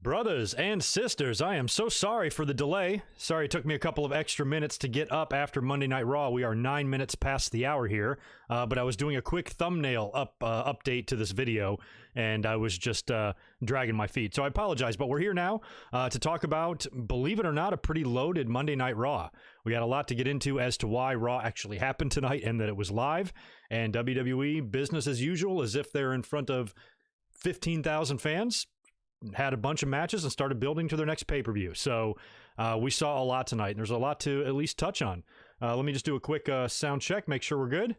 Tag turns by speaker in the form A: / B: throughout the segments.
A: Brothers and sisters, I am so sorry for the delay. Sorry it took me a couple of extra minutes to get up after Monday Night Raw. We are 9 minutes past the hour here, but I was doing a quick thumbnail update to this video, and I was just dragging my feet. So I apologize, but we're here now to talk about, believe it or not, a pretty loaded Monday Night Raw. We got a lot to get into as to why Raw actually happened tonight and that it was live, and WWE, business as usual, as if they're in front of 15,000 fans. Had a bunch of matches and started building to their next pay-per-view. So we saw a lot tonight, and there's a lot to at least touch on. Let me just do a quick sound check, make sure we're good.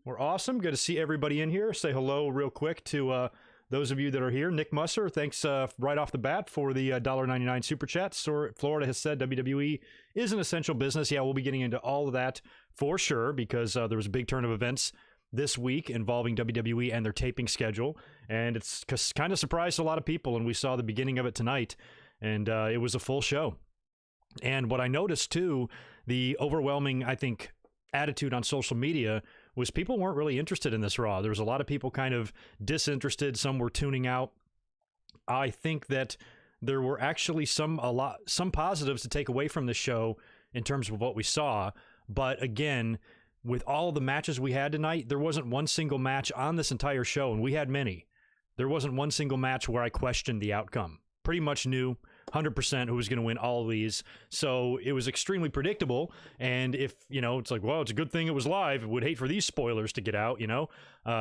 A: We're awesome. Good to see everybody in here. Say hello real quick to those of you that are here. Nick Musser, thanks right off the bat for the $1.99 super chat. So Florida has said WWE is an essential business. Yeah, we'll be getting into all of that for sure, because there was a big turn of events this week involving WWE and their taping schedule, and it's kind of surprised a lot of people, and we saw the beginning of it tonight, and it was a full show. And what I noticed too, the overwhelming, I think, attitude on social media was people weren't really interested in this Raw. There was a lot of people kind of disinterested. Some were tuning out. I think that there were actually some positives to take away from this show in terms of what we saw, but again, with all the matches we had tonight, there wasn't one single match on this entire show, and we had many. There wasn't one single match where I questioned the outcome. Pretty much knew 100% who was going to win all of these. So it was extremely predictable. And if, it's like, well, it's a good thing it was live. I would hate for these spoilers to get out,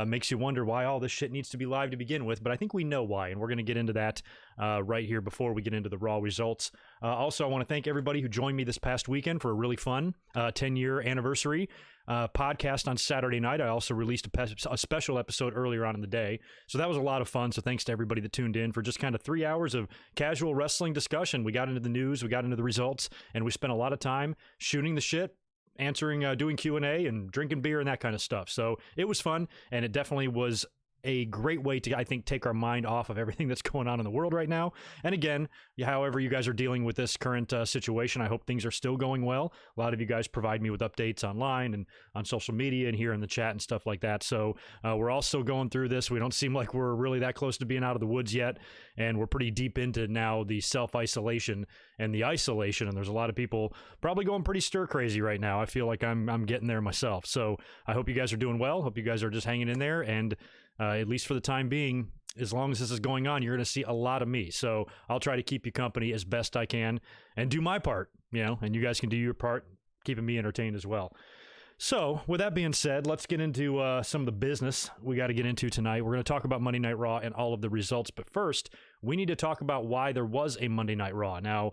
A: makes you wonder why all this shit needs to be live to begin with. But I think we know why, and we're going to get into that right here before we get into the Raw results. Also, I want to thank everybody who joined me this past weekend for a really fun 10-year anniversary podcast on Saturday night. I also released a special episode earlier on in the day. So that was a lot of fun. So thanks to everybody that tuned in for just kind of 3 hours of casual wrestling discussion. We got into the news, we got into the results, and we spent a lot of time shooting the shit, answering, doing Q&A and drinking beer and that kind of stuff. So it was fun, and it definitely was a great way to, I think, take our mind off of everything that's going on in the world right now. And again, however you guys are dealing with this current situation, I hope things are still going well. A lot of you guys provide me with updates online and on social media and here in the chat and stuff like that. So we're all still going through this. We don't seem like we're really that close to being out of the woods yet. And we're pretty deep into now the self-isolation and the isolation. And there's a lot of people probably going pretty stir crazy right now. I feel like I'm getting there myself. So I hope you guys are doing well. Hope you guys are just hanging in there. And at least for the time being, as long as this is going on, you're going to see a lot of me. So I'll try to keep you company as best I can and do my part, and you guys can do your part, keeping me entertained as well. So with that being said, let's get into some of the business we got to get into tonight. We're going to talk about Monday Night Raw and all of the results. But first, we need to talk about why there was a Monday Night Raw. Now,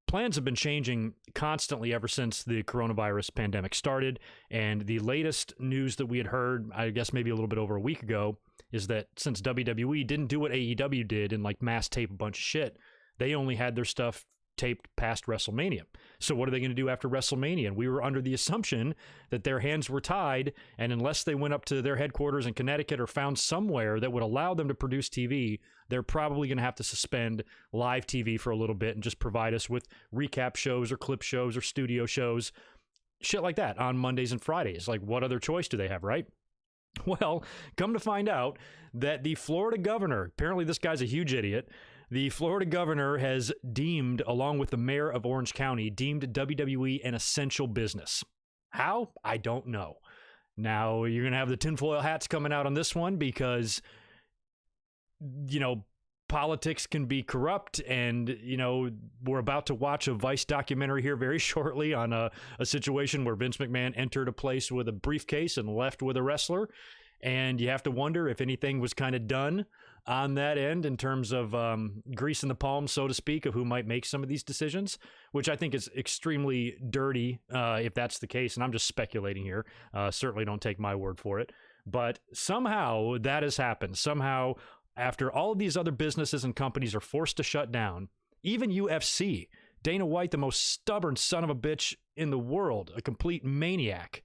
A: plans have been changing constantly ever since the coronavirus pandemic started, and the latest news that we had heard, I guess maybe a little bit over a week ago, is that since WWE didn't do what AEW did and mass tape a bunch of shit, they only had their stuff taped past WrestleMania. So what are they going to do after WrestleMania? And we were under the assumption that their hands were tied, and unless they went up to their headquarters in Connecticut or found somewhere that would allow them to produce TV, they're probably going to have to suspend live TV for a little bit and just provide us with recap shows or clip shows or studio shows, shit like that on Mondays and Fridays. Like, what other choice do they have, right? Well, come to find out that the Florida governor, apparently this guy's a huge idiot, the Florida governor has deemed, along with the mayor of Orange County, deemed WWE an essential business. How? I don't know. Now, you're going to have the tinfoil hats coming out on this one because, politics can be corrupt, and, we're about to watch a Vice documentary here very shortly on a situation where Vince McMahon entered a place with a briefcase and left with a wrestler, and you have to wonder if anything was kind of done on that end in terms of greasing the palms, so to speak, of who might make some of these decisions, which I think is extremely dirty if that's the case. And I'm just speculating here. Certainly don't take my word for it. But somehow that has happened. Somehow, after all of these other businesses and companies are forced to shut down, even UFC, Dana White, the most stubborn son of a bitch in the world, a complete maniac,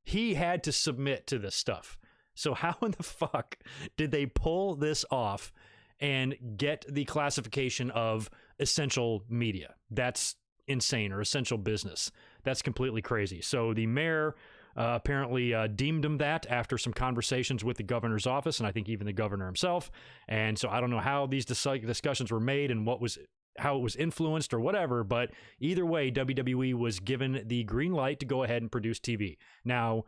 A: he had to submit to this stuff. So how in the fuck did they pull this off and get the classification of essential media? That's insane, or essential business. That's completely crazy. So the mayor apparently deemed him that after some conversations with the governor's office, and I think even the governor himself. And so I don't know how these discussions were made and how it was influenced or whatever, but either way, WWE was given the green light to go ahead and produce TV. Now,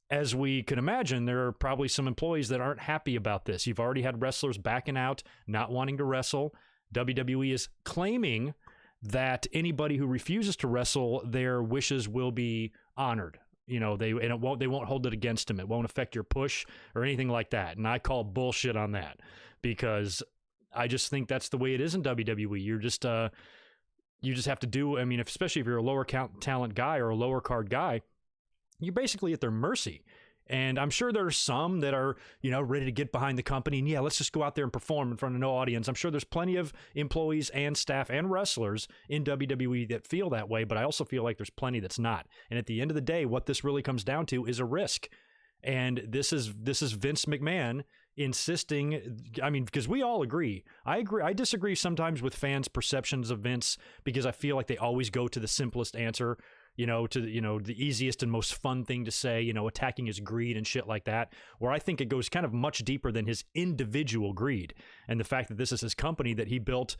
A: as we can imagine, there are probably some employees that aren't happy about this. You've already had wrestlers backing out, not wanting to wrestle. WWE is claiming that anybody who refuses to wrestle, their wishes will be honored. You know, they won't hold it against them. It won't affect your push or anything like that. And I call bullshit on that, because I just think that's the way it is in WWE. You just have to do, I mean, especially if you're a lower talent guy or a lower card guy, you're basically at their mercy. And I'm sure there are some that are, you know, ready to get behind the company and, yeah, let's just go out there and perform in front of no audience. I'm sure there's plenty of employees and staff and wrestlers in WWE that feel that way, but I also feel like there's plenty that's not. And at the end of the day, what this really comes down to is a risk. And this is Vince McMahon insisting, I mean, because we all agree. I disagree sometimes with fans' perceptions of Vince, because I feel like they always go to the simplest answer, the easiest and most fun thing to say, attacking his greed and shit like that, where I think it goes kind of much deeper than his individual greed. And the fact that this is his company that he built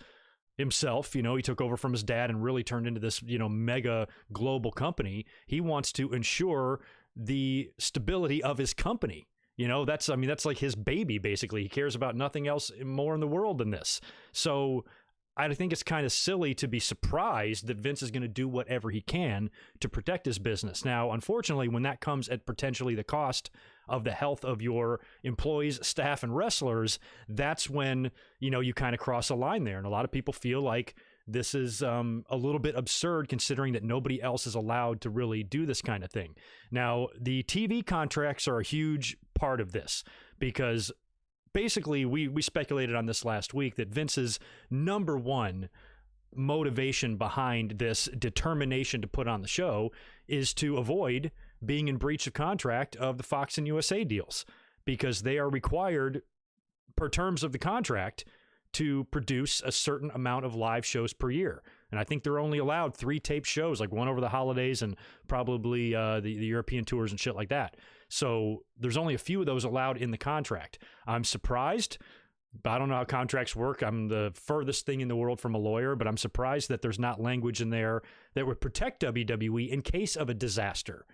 A: himself, he took over from his dad and really turned into this, mega global company. He wants to ensure the stability of his company. That's like his baby, basically. He cares about nothing else more in the world than this. So I think it's kind of silly to be surprised that Vince is going to do whatever he can to protect his business. Now, unfortunately, when that comes at potentially the cost of the health of your employees, staff, and wrestlers, that's when, you kind of cross a line there. And a lot of people feel like this is a little bit absurd, considering that nobody else is allowed to really do this kind of thing. Now, the TV contracts are a huge part of this, because basically, we speculated on this last week that Vince's number one motivation behind this determination to put on the show is to avoid being in breach of contract of the Fox and USA deals, because they are required, per terms of the contract, to produce a certain amount of live shows per year. And I think they're only allowed 3 taped shows, like one over the holidays and probably the European tours and shit like that. So there's only a few of those allowed in the contract. I'm surprised. I don't know how contracts work. I'm the furthest thing in the world from a lawyer, but I'm surprised that there's not language in there that would protect WWE in case of a disaster,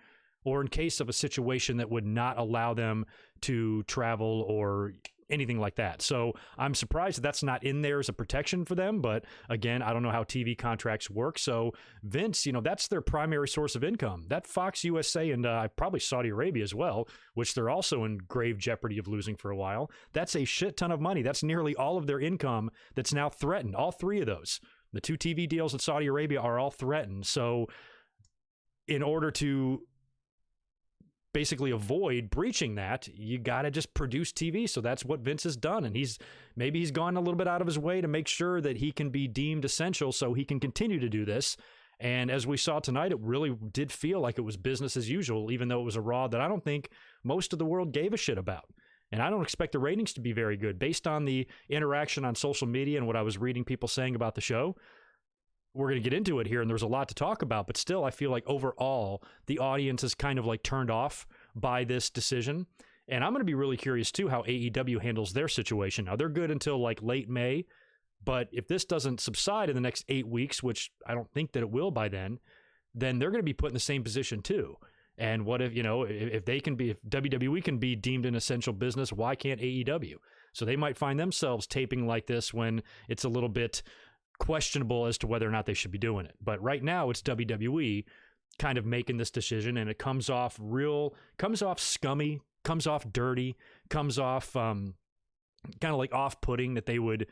A: or in case of a situation that would not allow them to travel or anything like that. So I'm surprised that's not in there as a protection for them. But again, I don't know how TV contracts work. So Vince, that's their primary source of income. That Fox USA and probably Saudi Arabia as well, which they're also in grave jeopardy of losing for a while. That's a shit ton of money. That's nearly all of their income that's now threatened. All 3 of those. The 2 TV deals in Saudi Arabia are all threatened. So in order to basically avoid breaching that, you got to just produce TV. So that's what Vince has done. And he's gone a little bit out of his way to make sure that he can be deemed essential so he can continue to do this. And as we saw tonight, it really did feel like it was business as usual, even though it was a Raw that I don't think most of the world gave a shit about. And I don't expect the ratings to be very good based on the interaction on social media and what I was reading people saying about the show. We're going to get into it here, and there's a lot to talk about, but still, I feel like overall, the audience is kind of like turned off by this decision. And I'm going to be really curious, too, how AEW handles their situation. Now, they're good until like late May, but if this doesn't subside in the next 8 weeks, which I don't think that it will by then they're going to be put in the same position, too. And what if, if WWE can be deemed an essential business, why can't AEW? So they might find themselves taping like this when it's a little bit questionable as to whether or not they should be doing it. But right now it's WWE kind of making this decision, and it comes off scummy, comes off dirty, comes off kind of like off-putting that they would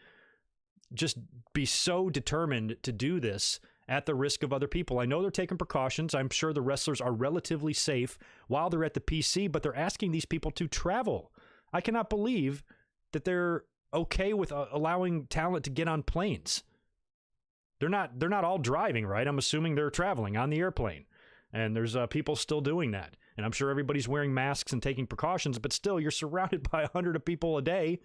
A: just be so determined to do this at the risk of other people. I know they're taking precautions. I'm sure the wrestlers are relatively safe while they're at the PC, but they're asking these people to travel. I cannot believe that they're okay with allowing talent to get on planes. They're not all driving, right? I'm assuming they're traveling on the airplane. And there's people still doing that. And I'm sure everybody's wearing masks and taking precautions, but still, you're surrounded by 100 people a day.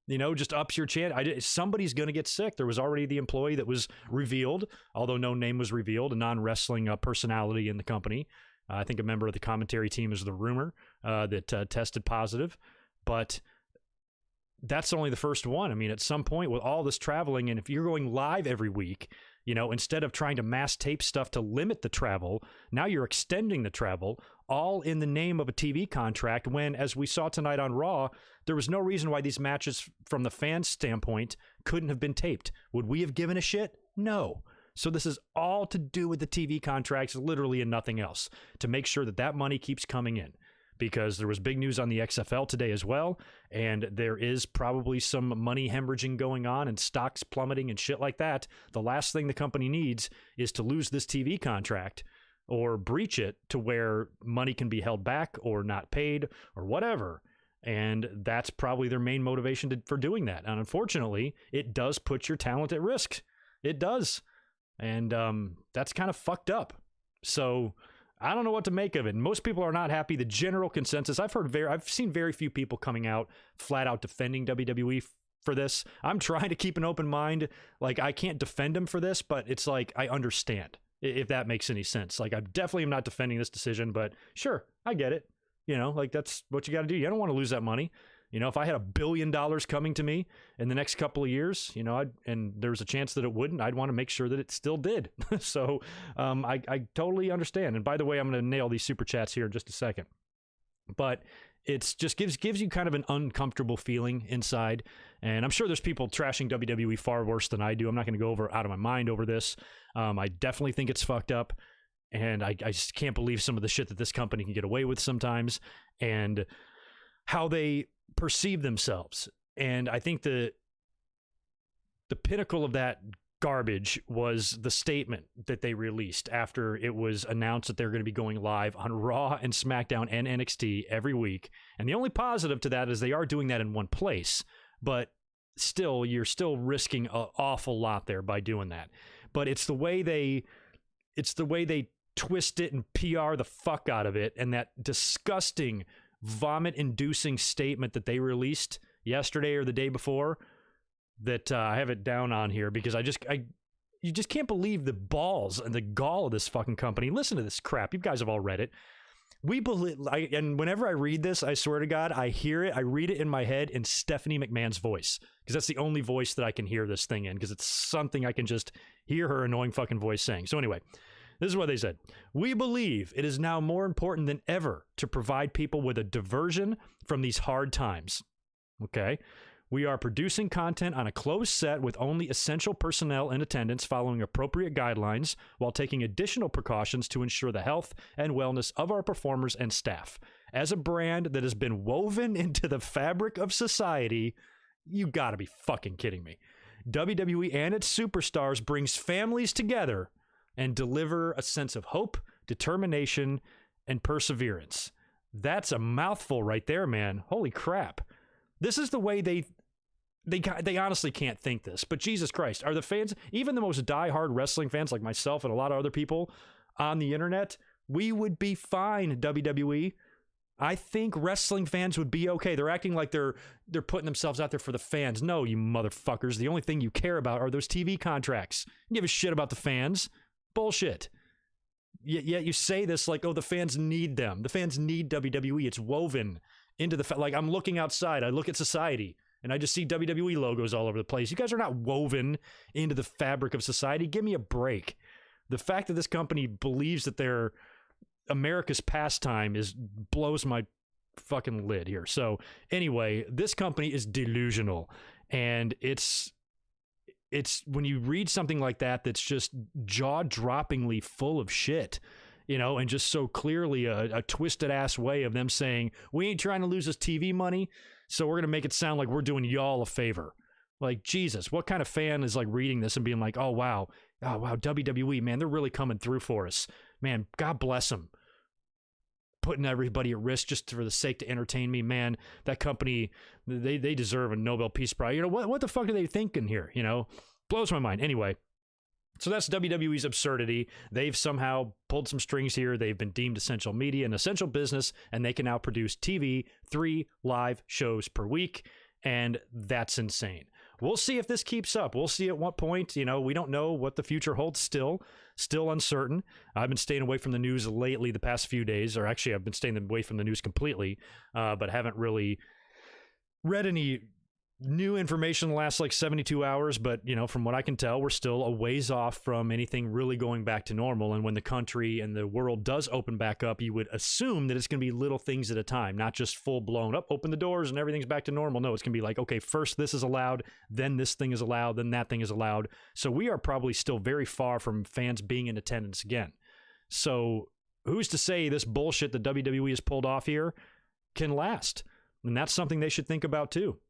A: Just ups your chance. Somebody's going to get sick. There was already the employee that was revealed, although no name was revealed, a non-wrestling personality in the company. I think a member of the commentary team is the rumor that tested positive, but that's only the first one. I mean, at some point with all this traveling, and if you're going live every week, you know, instead of trying to mass tape stuff to limit the travel, now you're extending the travel, all in the name of a TV contract, when, as we saw tonight on Raw, there was no reason why these matches, from the fans' standpoint, couldn't have been taped. Would we have given a shit? No. So this is all to do with the TV contracts, literally, and nothing else, to make sure that that money keeps coming in. Because there was big news on the XFL today as well, and there is probably some money hemorrhaging going on and stocks plummeting and shit like that. The last thing the company needs is to lose this TV contract or breach it to where money can be held back or not paid or whatever. And that's probably their main motivation for doing that. And unfortunately, it does put your talent at risk. It does. And that's kind of fucked up. So I don't know what to make of it. Most people are not happy. The general consensus, I've seen very few people coming out flat out defending WWE for this. I'm trying to keep an open mind. Like, I can't defend them for this, but it's like, I understand, if that makes any sense. Like, I definitely am not defending this decision, but sure, I get it. You know, like, that's what you got to do. You don't want to lose that money. You know, if I had $1 billion coming to me in the next couple of years, you know, and there was a chance that it wouldn't, I'd want to make sure that it still did. So I totally understand. And by the way, I'm going to nail these super chats here in just a second. But it's just gives you kind of an uncomfortable feeling inside. And I'm sure there's people trashing WWE far worse than I do. I'm not going to go out of my mind over this. I definitely think it's fucked up. And I just can't believe some of the shit that this company can get away with sometimes, and how they perceive themselves. And I think the pinnacle of that garbage was the statement that they released after it was announced that they're going to be going live on Raw and SmackDown and NXT every week. And the only positive to that is they are doing that in one place, but still, you're still risking an awful lot there by doing that. But it's the way they twist it and PR the fuck out of it, and that disgusting vomit-inducing statement that they released yesterday or the day before, that I have it down on here because you just can't believe the balls and the gall of this fucking company. Listen to this crap. You guys have all read it. And whenever I read this, I swear to God, I hear it, I read it in my head in Stephanie McMahon's voice, because that's the only voice that I can hear this thing in, because it's something I can just hear her annoying fucking voice saying. So anyway, this is what they said. We believe it is now more important than ever to provide people with a diversion from these hard times. Okay? We are producing content on a closed set with only essential personnel in attendance, following appropriate guidelines, while taking additional precautions to ensure the health and wellness of our performers and staff. As a brand that has been woven into the fabric of society, you gotta be fucking kidding me. WWE and its superstars brings families together and deliver a sense of hope, determination, and perseverance. That's a mouthful right there, man. Holy crap. This is the way they honestly can't think this, but Jesus Christ, are the fans, even the most diehard wrestling fans like myself and a lot of other people on the internet, we would be fine, WWE. I think wrestling fans would be okay. They're acting like they're putting themselves out there for the fans. No, you motherfuckers. The only thing you care about are those TV contracts. You give a shit about the fans. Bullshit. Yet you say this like, oh, the fans need them. The fans need WWE. It's woven into the like, I'm looking outside. I look at society and I just see WWE logos all over the place. You guys are not woven into the fabric of society. Give me a break. The fact that this company believes that they're America's pastime blows my fucking lid here. So anyway, this company is delusional, and it's when you read something like that that's just jaw-droppingly full of shit, you know, and just so clearly a twisted ass way of them saying, we ain't trying to lose this TV money, so we're gonna make it sound like we're doing y'all a favor. Like, Jesus, what kind of fan is like reading this and being like, oh wow, WWE, man, they're really coming through for us, man, God bless them, putting everybody at risk just for the sake to entertain me, man. That company, they deserve a Nobel Peace Prize. You know, what the fuck are they thinking here? You know, blows my mind. Anyway, so that's WWE's absurdity. They've somehow pulled some strings here. They've been deemed essential media and essential business, and they can now produce TV, 3 live shows per week, and that's insane. we'll see if this keeps up. We'll see at what point, we don't know what the future holds still uncertain. I've been staying away from the news lately the past few days, or actually I've been staying away from the news completely, but haven't really read any new information in the last 72 hours, but from what I can tell, we're still a ways off from anything really going back to normal. And when the country and the world does open back up, you would assume that it's going to be little things at a time, not just full blown up, open the doors and everything's back to normal. No, it's going to be like, okay, first this is allowed, then this thing is allowed, then that thing is allowed. So we are probably still very far from fans being in attendance again. So who's to say this bullshit that WWE has pulled off here can last? And that's something they should think about too.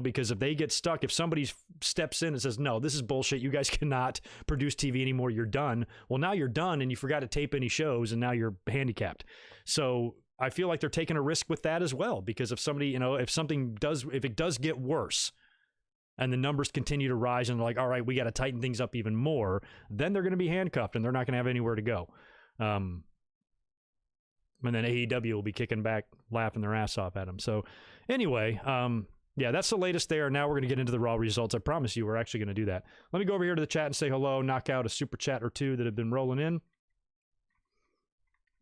A: Because if they get stuck, if somebody steps in and says, no, this is bullshit, you guys cannot produce TV anymore, you're done. Well, now you're done and you forgot to tape any shows and now you're handicapped. So I feel like they're taking a risk with that as well, because if somebody, if it does get worse and the numbers continue to rise and they're like, all right, we got to tighten things up even more, then they're going to be handcuffed and they're not going to have anywhere to go. And then AEW will be kicking back, laughing their ass off at them. So anyway, yeah, that's the latest there. Now we're going to get into the Raw results. I promise you we're actually going to do that. Let me go over here to the chat and say hello, knock out a super chat or two that have been rolling in.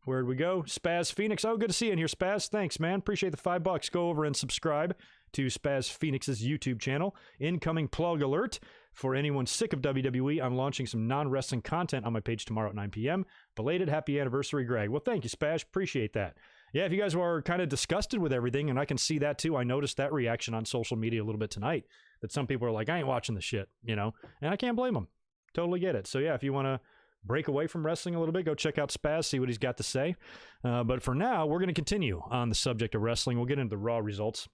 A: Where'd we go? Spaz Phoenix. Oh, good to see you in here, Spaz. Thanks, man. Appreciate the $5. Go over and subscribe to Spaz Phoenix's YouTube channel. Incoming plug alert. For anyone sick of WWE, I'm launching some non-wrestling content on my page tomorrow at 9 p.m. Belated happy anniversary, Greg. Well, thank you, Spaz. Appreciate that. Yeah, if you guys were kind of disgusted with everything, and I can see that too. I noticed that reaction on social media a little bit tonight, that some people are like, I ain't watching the shit, and I can't blame them. Totally get it. So yeah, if you want to break away from wrestling a little bit, go check out Spaz, see what he's got to say. But for now, we're going to continue on the subject of wrestling. We'll get into the Raw results.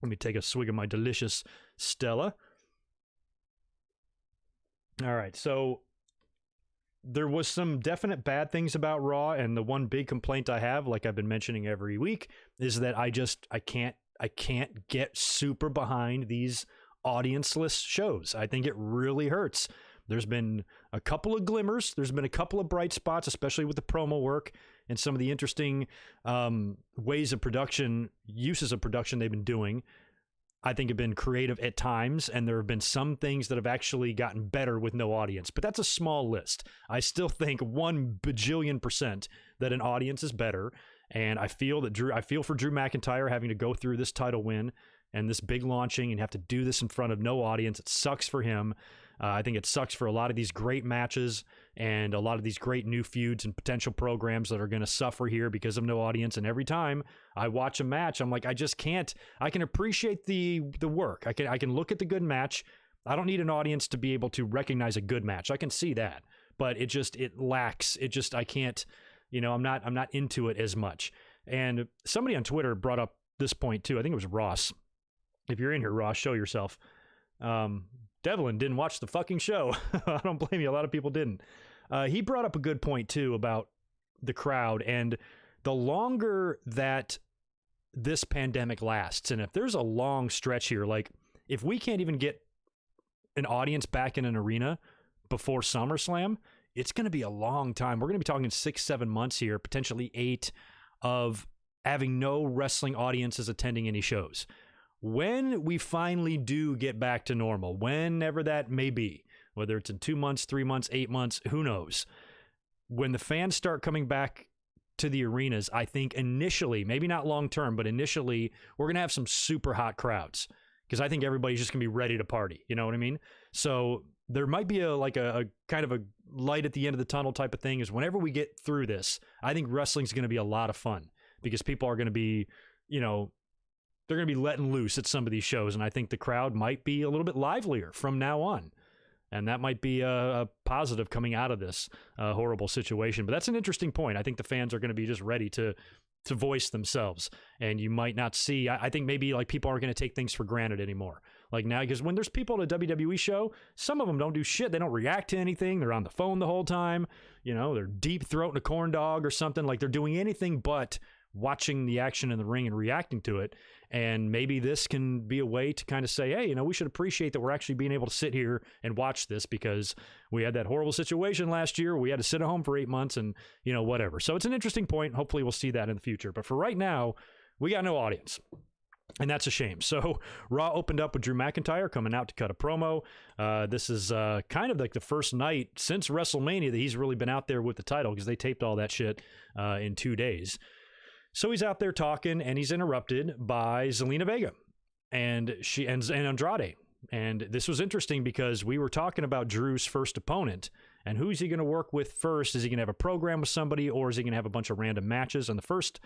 A: Let me take a swig of my delicious Stella. All right, so there was some definite bad things about Raw, and the one big complaint I have, like I've been mentioning every week, is that I can't get super behind these audienceless shows. I think it really hurts. There's been a couple of glimmers. There's been a couple of bright spots, especially with the promo work and some of the interesting ways of production, uses of production they've been doing. I think have been creative at times, and there have been some things that have actually gotten better with no audience, but that's a small list. I still think 1 bajillion% that an audience is better, and I feel for Drew McIntyre having to go through this title win and this big launching and have to do this in front of no audience. It sucks for him. I think it sucks for a lot of these great matches and a lot of these great new feuds and potential programs that are going to suffer here because of no audience. And every time I watch a match, I'm like, I just can't. I can appreciate the work. I can look at the good match. I don't need an audience to be able to recognize a good match. I can see that, but it lacks. I can't. I'm not into it as much. And somebody on Twitter brought up this point too. I think it was Ross. If you're in here, Ross, show yourself. Devlin didn't watch the fucking show. I don't blame you. A lot of people didn't. He brought up a good point too about the crowd, and the longer that this pandemic lasts, and if there's a long stretch here, like if we can't even get an audience back in an arena before SummerSlam, it's going to be a long time. We're going to be talking 6-7 months here, potentially 8, of having no wrestling audiences attending any shows. When we finally do get back to normal, whenever that may be, whether it's in 2 months, 3 months, 8 months, who knows? When the fans start coming back to the arenas, I think initially, maybe not long term, but initially, we're going to have some super hot crowds because I think everybody's just going to be ready to party. You know what I mean? So there might be a kind of a light at the end of the tunnel type of thing is whenever we get through this, I think wrestling's going to be a lot of fun because people are going to be, they're going to be letting loose at some of these shows, and I think the crowd might be a little bit livelier from now on, and that might be a positive coming out of this horrible situation. But that's an interesting point. I think the fans are going to be just ready to voice themselves, and you might not see. I think maybe like people aren't going to take things for granted anymore. Like now, because when there's people at a WWE show, some of them don't do shit. They don't react to anything. They're on the phone the whole time. They're deep throating a corn dog or something. Like they're doing anything but watching the action in the ring and reacting to it. And maybe this can be a way to kind of say, hey, we should appreciate that we're actually being able to sit here and watch this because we had that horrible situation last year. We had to sit at home for 8 months and, whatever. So it's an interesting point. Hopefully we'll see that in the future. But for right now, we got no audience. And that's a shame. So Raw opened up with Drew McIntyre coming out to cut a promo. This is kind of like the first night since WrestleMania that he's really been out there with the title, because they taped all that shit in 2 days. So he's out there talking, and he's interrupted by Zelina Vega and Andrade. And this was interesting because we were talking about Drew's first opponent and who's he going to work with first. Is he going to have a program with somebody, or is he going to have a bunch of random matches? And the first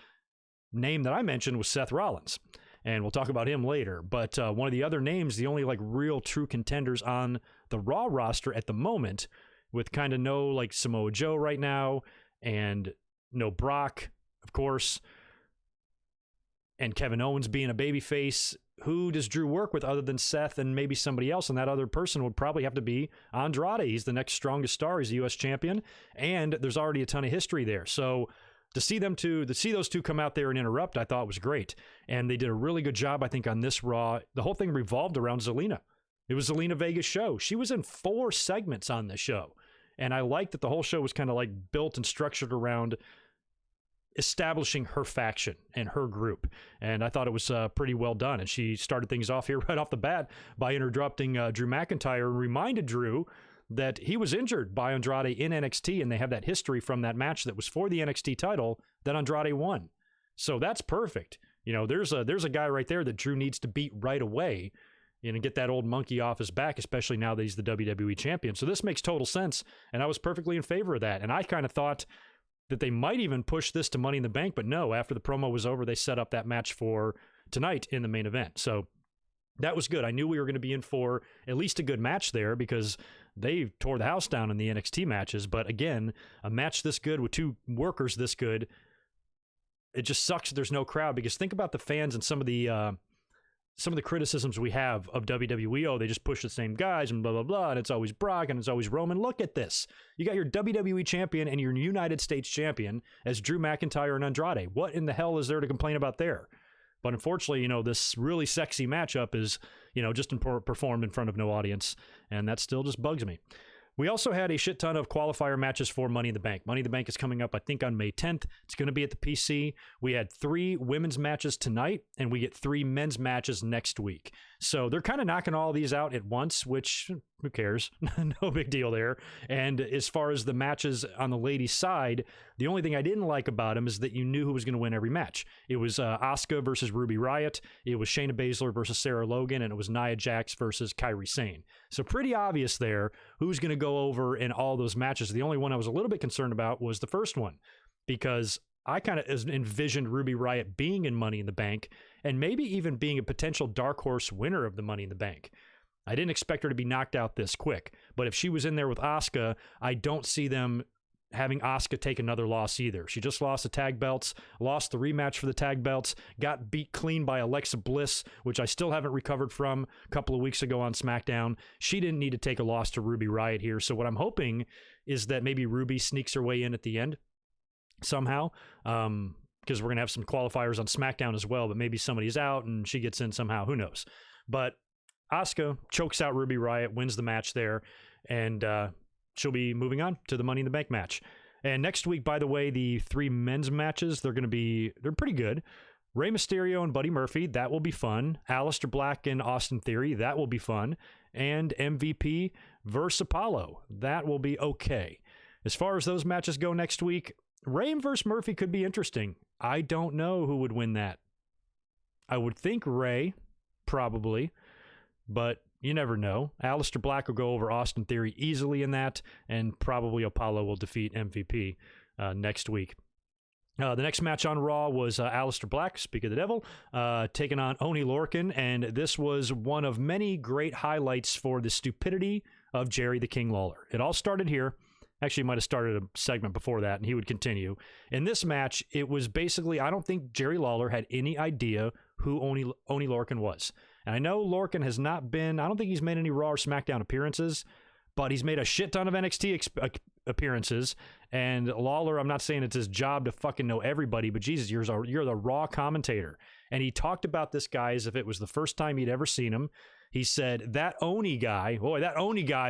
A: name that I mentioned was Seth Rollins. And we'll talk about him later. But one of the other names, the only like real true contenders on the Raw roster at the moment, with kind of no like Samoa Joe right now, and no Brock, of course, and Kevin Owens being a babyface. Who does Drew work with other than Seth and maybe somebody else? And that other person would probably have to be Andrade. He's the next strongest star. He's the U.S. champion, and there's already a ton of history there. So to see those two come out there and interrupt, I thought was great. And they did a really good job, I think, on this Raw. The whole thing revolved around Zelina. It was Zelina Vega's show. She was in 4 segments on this show. And I liked that the whole show was kind of like built and structured around establishing her faction and her group. And I thought it was pretty well done. And she started things off here right off the bat by interrupting Drew McIntyre, and reminded Drew that he was injured by Andrade in NXT, and they have that history from that match that was for the NXT title that Andrade won. So that's perfect. You know, there's a guy right there that Drew needs to beat right away, you know, get that old monkey off his back, especially now that he's the WWE champion. So this makes total sense, and I was perfectly in favor of that. And I kind of thought that they might even push this to Money in the Bank, but no, after the promo was over, they set up that match for tonight in the main event. So that was good. I knew we were going to be in for at least a good match there, because they tore the house down in the NXT matches. But again, a match this good with 2 workers this good, it just sucks there's no crowd. Because think about the fans and some of the criticisms we have of WWE. Oh, they just push the same guys and blah, blah, blah, and it's always Brock and it's always Roman. Look at this. You got your WWE champion and your United States champion as Drew McIntyre and Andrade. What in the hell is there to complain about there? But unfortunately, you know, this really sexy matchup is, you know, just performed in front of no audience, and that still just bugs me. We also had a shit ton of qualifier matches for Money in the Bank. Money in the Bank is coming up, I think, on May 10th. It's going to be at the PC. We had 3 women's matches tonight, and we get 3 men's matches next week. So they're kind of knocking all these out at once, which, who cares? No big deal there. And as far as the matches on the ladies' side, the only thing I didn't like about them is that you knew who was going to win every match. It was Asuka versus Ruby Riott. It was Shayna Baszler versus Sarah Logan, and it was Nyah Jax versus Kyrie Sane. So pretty obvious there who's going to go over in all those matches. The only one I was a little bit concerned about was the first one, because I kind of envisioned Ruby Riott being in Money in the Bank and maybe even being a potential dark horse winner of the Money in the Bank. I didn't expect her to be knocked out this quick, but if she was in there with Asuka, I don't see them having Asuka take another loss either. She just lost the tag belts, lost the rematch for the tag belts, got beat clean by Alexa Bliss, which I still haven't recovered from a couple of weeks ago on SmackDown. She didn't need to take a loss to Ruby Riott here. So what I'm hoping is that maybe Ruby sneaks her way in at the end somehow, because we're going to have some qualifiers on SmackDown as well, but maybe somebody's out and she gets in somehow. Who knows? But Asuka chokes out Ruby Riott, wins the match there, and she'll be moving on to the Money in the Bank match. And next week, by the way, the 3 men's matches, they're pretty good. Rey Mysterio and Buddy Murphy, that will be fun. Aleister Black and Austin Theory, that will be fun. And MVP versus Apollo, that will be okay. As far as those matches go next week, Rey versus Murphy could be interesting. I don't know who would win that. I would think Rey, probably, but you never know. Aleister Black will go over Austin Theory easily in that, and probably Apollo will defeat MVP next week. The next match on Raw was Aleister Black, speak of the devil, taking on Oney Lorcan, and this was one of many great highlights for the stupidity of Jerry the King Lawler. It all started here. Actually, might have started a segment before that, and he would continue. In this match, it was basically, I don't think Jerry Lawler had any idea who Oney Lorcan was. And I know Lorcan has not been, I don't think he's made any Raw or SmackDown appearances, but he's made a shit ton of NXT appearances. And Lawler, I'm not saying it's his job to fucking know everybody, but Jesus, you're the Raw commentator. And he talked about this guy as if it was the first time he'd ever seen him. He said, that Oney guy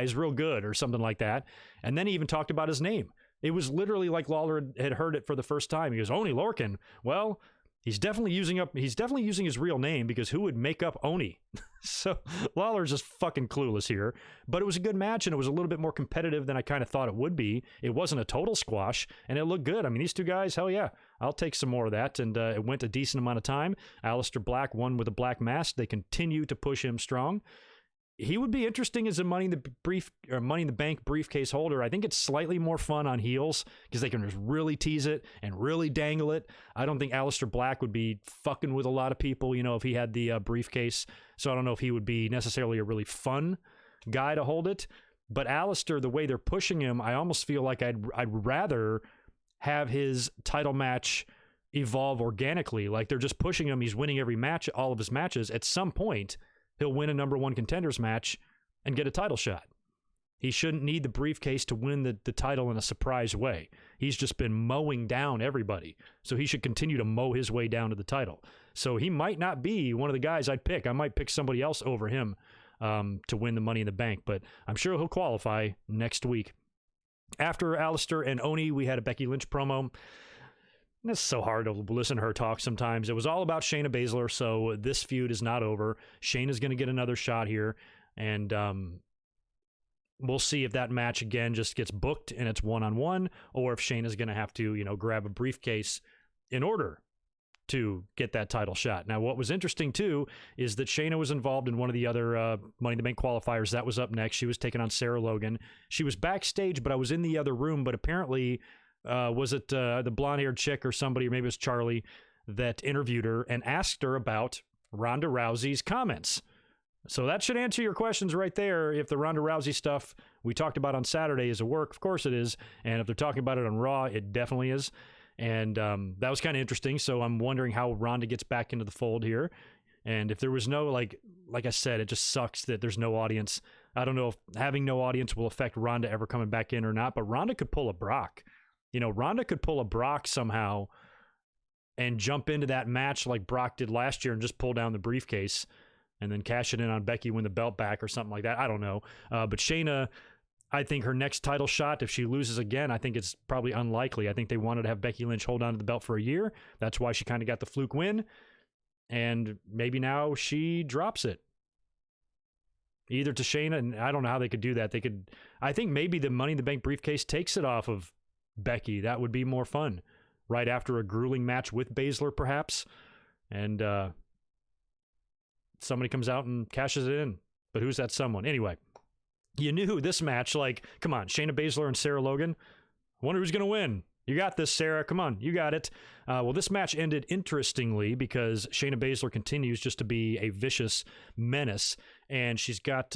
A: is real good, or something like that. And then he even talked about his name. It was literally like Lawler had heard it for the first time. He goes, Oney Lorcan. Well, He's definitely using his real name, because who would make up Oni? So Lawler's just fucking clueless here. But it was a good match, and it was a little bit more competitive than I kind of thought it would be. It wasn't a total squash, and it looked good. I mean, these two guys, hell yeah, I'll take some more of that. And it went a decent amount of time. Aleister Black won with a black mask. They continue to push him strong. He would be interesting as a Money in the Bank briefcase holder. I think it's slightly more fun on heels, because they can just really tease it and really dangle it. I don't think Aleister Black would be fucking with a lot of people, if he had the briefcase. So I don't know if he would be necessarily a really fun guy to hold it. But Aleister, the way they're pushing him, I almost feel like I'd rather have his title match evolve organically. Like, they're just pushing him. He's winning every match, all of his matches. At some point, he'll win a number one contenders match and get a title shot. He shouldn't need the briefcase to win the title in a surprise way. He's just been mowing down everybody. So he should continue to mow his way down to the title. So he might not be one of the guys I'd pick. I might pick somebody else over him to win the Money in the Bank, but I'm sure he'll qualify next week. After Aleister and Oni, we had a Becky Lynch promo. It's so hard to listen to her talk sometimes. It was all about Shayna Baszler, so this feud is not over. Shayna's going to get another shot here, and we'll see if that match again just gets booked and it's one-on-one, or if Shayna's going to have to, grab a briefcase in order to get that title shot. Now, what was interesting, too, is that Shayna was involved in one of the other Money in the Bank qualifiers. That was up next. She was taking on Sarah Logan. She was backstage, but I was in the other room, but apparently... was it the blonde-haired chick or somebody, or maybe it was Charlie, that interviewed her and asked her about Ronda Rousey's comments? So that should answer your questions right there. If the Ronda Rousey stuff we talked about on Saturday is a work, of course it is. And if they're talking about it on Raw, it definitely is. And that was kind of interesting. So I'm wondering how Ronda gets back into the fold here. And if there was no, like I said, it just sucks that there's no audience. I don't know if having no audience will affect Ronda ever coming back in or not, but Ronda could pull a Brock. Ronda could pull a Brock somehow and jump into that match like Brock did last year and just pull down the briefcase and then cash it in on Becky, win the belt back or something like that. I don't know. But Shayna, I think her next title shot, if she loses again, I think it's probably unlikely. I think they wanted to have Becky Lynch hold on to the belt for a year. That's why she kind of got the fluke win. And maybe now she drops it. Either to Shayna, and I don't know how they could do that. I think maybe the Money in the Bank briefcase takes it off of Becky. That would be more fun. Right after a grueling match with Baszler, perhaps. And somebody comes out and cashes it in. But who's that someone? Anyway, you knew this match, come on, Shayna Baszler and Sarah Logan. I wonder who's going to win. You got this, Sarah. Come on, you got it. Well, this match ended interestingly because Shayna Baszler continues just to be a vicious menace, and she's got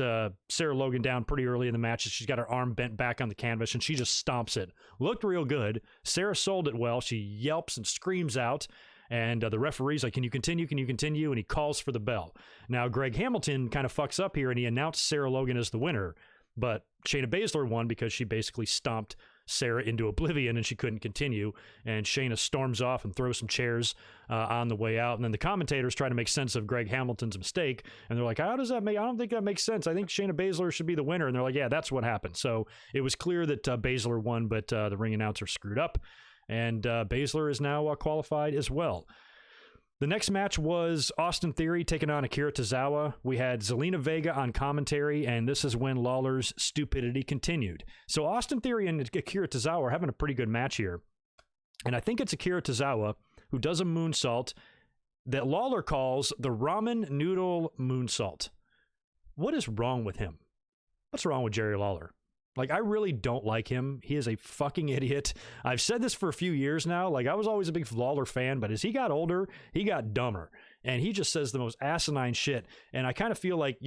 A: Sarah Logan down pretty early in the match. She's got her arm bent back on the canvas, and she just stomps it. Looked real good. Sarah sold it well. She yelps and screams out, and the referee's like, can you continue? Can you continue? And he calls for the bell. Now, Greg Hamilton kind of fucks up here, and he announced Sarah Logan as the winner, but Shayna Baszler won because she basically stomped Sarah into oblivion and she couldn't continue, and Shayna storms off and throws some chairs on the way out, and then the commentators try to make sense of Greg Hamilton's mistake, and they're like, how does that make, I don't think that makes sense. I think Shayna Baszler should be the winner. And they're like, yeah, that's what happened. So it was clear that Baszler won, but the ring announcer screwed up, and Baszler is now qualified as well. The next match was Austin Theory taking on Akira Tazawa. We had Zelina Vega on commentary, and this is when Lawler's stupidity continued. So Austin Theory and Akira Tazawa are having a pretty good match here. And I think it's Akira Tazawa who does a moonsault that Lawler calls the ramen noodle moonsault. What is wrong with him? What's wrong with Jerry Lawler? I really don't like him. He is a fucking idiot. I've said this for a few years now. I was always a big Lawler fan, but as he got older, he got dumber. And he just says the most asinine shit. And I kind of feel like,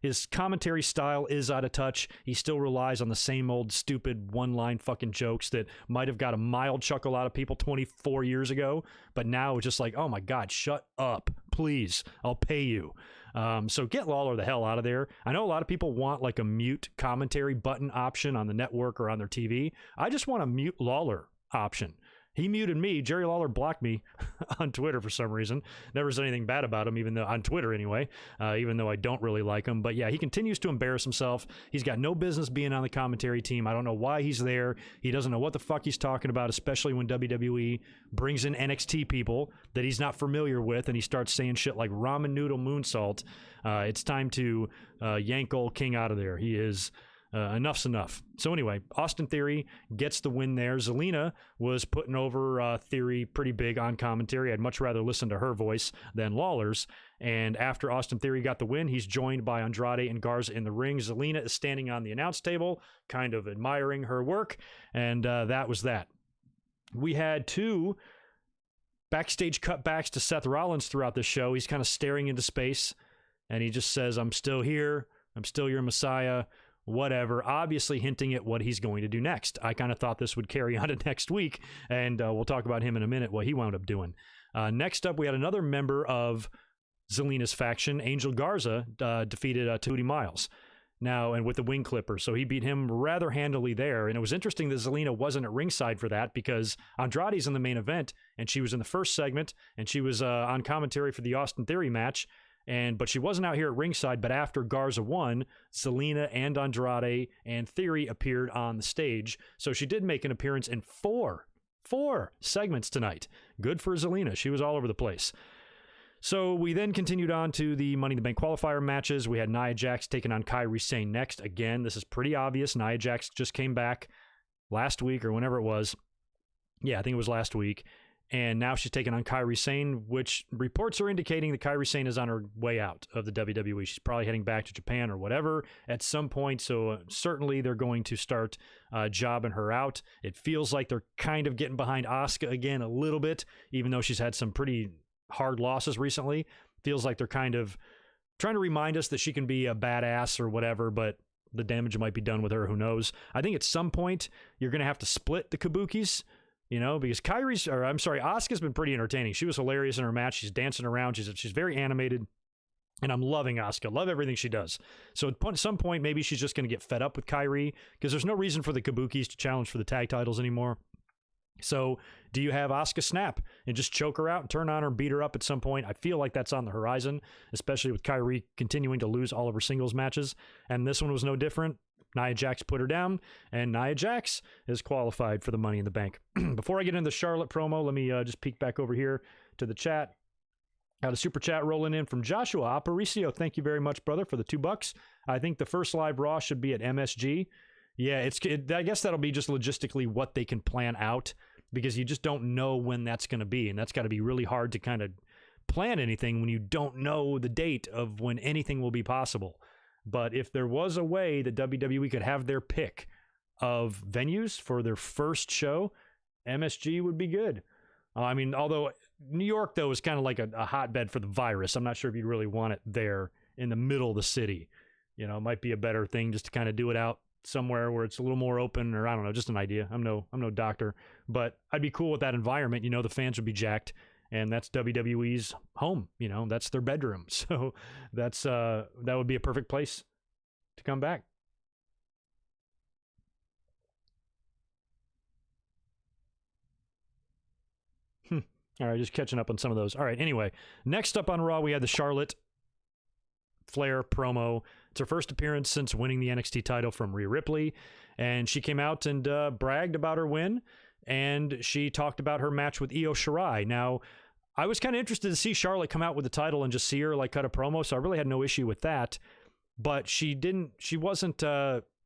A: his commentary style is out of touch. He still relies on the same old stupid one-line fucking jokes that might have got a mild chuckle out of people 24 years ago. But now it's just like, oh my God, shut up. Please, I'll pay you. So get Lawler the hell out of there. I know a lot of people want a mute commentary button option on the network or on their TV. I just want a mute Lawler option. He muted me. Jerry Lawler blocked me on Twitter for some reason. Never said anything bad about him, even though on Twitter anyway, even though I don't really like him. But yeah, he continues to embarrass himself. He's got no business being on the commentary team. I don't know why he's there. He doesn't know what the fuck he's talking about, especially when WWE brings in NXT people that he's not familiar with, and he starts saying shit like ramen noodle moonsault. It's time to yank old King out of there. He is... enough's enough. So anyway, Austin Theory gets the win there. Zelina was putting over Theory pretty big on commentary. I'd much rather listen to her voice than Lawler's. And after Austin Theory got the win, he's joined by Andrade and Garza in the ring. Zelina is standing on the announce table, kind of admiring her work. And that was that. We had 2 backstage cutbacks to Seth Rollins throughout the show. He's kind of staring into space, and he just says, "I'm still here. I'm still your Messiah." Whatever, obviously hinting at what he's going to do next. I kind of thought this would carry on to next week, and we'll talk about him in a minute, what he wound up doing. Next up, we had another member of Zelina's faction, Angel Garza, defeated Tootie Miles. Now, and with the wing clipper, so he beat him rather handily there. And it was interesting that Zelina wasn't at ringside for that, because Andrade's in the main event, and she was in the first segment, and she was on commentary for the Austin Theory match. But she wasn't out here at ringside. But after Garza won, Zelina and Andrade and Theory appeared on the stage. So she did make an appearance in four segments tonight. Good for Zelina. She was all over the place. So we then continued on to the Money in the Bank qualifier matches. We had Nyah Jax taking on Kyrie Sane next. Again, this is pretty obvious. Nyah Jax just came back last week or whenever it was. Yeah, I think it was last week. And now she's taking on Kyrie Sane, which reports are indicating that Kyrie Sane is on her way out of the WWE. She's probably heading back to Japan or whatever at some point. So certainly they're going to start jobbing her out. It feels like they're kind of getting behind Asuka again a little bit, even though she's had some pretty hard losses recently. Feels like they're kind of trying to remind us that she can be a badass or whatever, but the damage might be done with her. Who knows? I think at some point you're going to have to split the Kabukis. You know, because Asuka's been pretty entertaining. She was hilarious in her match. She's dancing around. She's very animated. And I'm loving Asuka. Love everything she does. So at some point, maybe she's just going to get fed up with Kyrie, because there's no reason for the Kabukis to challenge for the tag titles anymore. So do you have Asuka snap and just choke her out and turn on her and beat her up at some point? I feel like that's on the horizon, especially with Kyrie continuing to lose all of her singles matches. And this one was no different. Nyah Jax put her down, and Nyah Jax is qualified for the Money in the Bank. Before I get into the Charlotte promo, let me just peek back over here to the chat. Got a super chat rolling in from Joshua Aparicio. Thank you very much, brother, for the $2. I think the first live Raw should be at MSG. Yeah, I guess that'll be just logistically what they can plan out, because you just don't know when that's going to be, and that's got to be really hard to kind of plan anything when you don't know the date of when anything will be possible. But if there was a way that WWE could have their pick of venues for their first show, MSG would be good. I mean, although New York, though, is kind of like a hotbed for the virus. I'm not sure if you'd really want it there in the middle of the city. You know, it might be a better thing just to kind of do it out somewhere where it's a little more open, or I don't know, just an idea. I'm no doctor, but I'd be cool with that environment. You know, the fans would be jacked. And that's WWE's home, you know, that's their bedroom. So that would be a perfect place to come back. All right, just catching up on some of those. All right, anyway, next up on Raw, we had the Charlotte Flair promo. It's her first appearance since winning the NXT title from Rhea Ripley. And she came out and bragged about her win. And she talked about her match with Io Shirai. Now, I was kind of interested to see Charlotte come out with the title and just see her like cut a promo, so I really had no issue with that. But she wasn't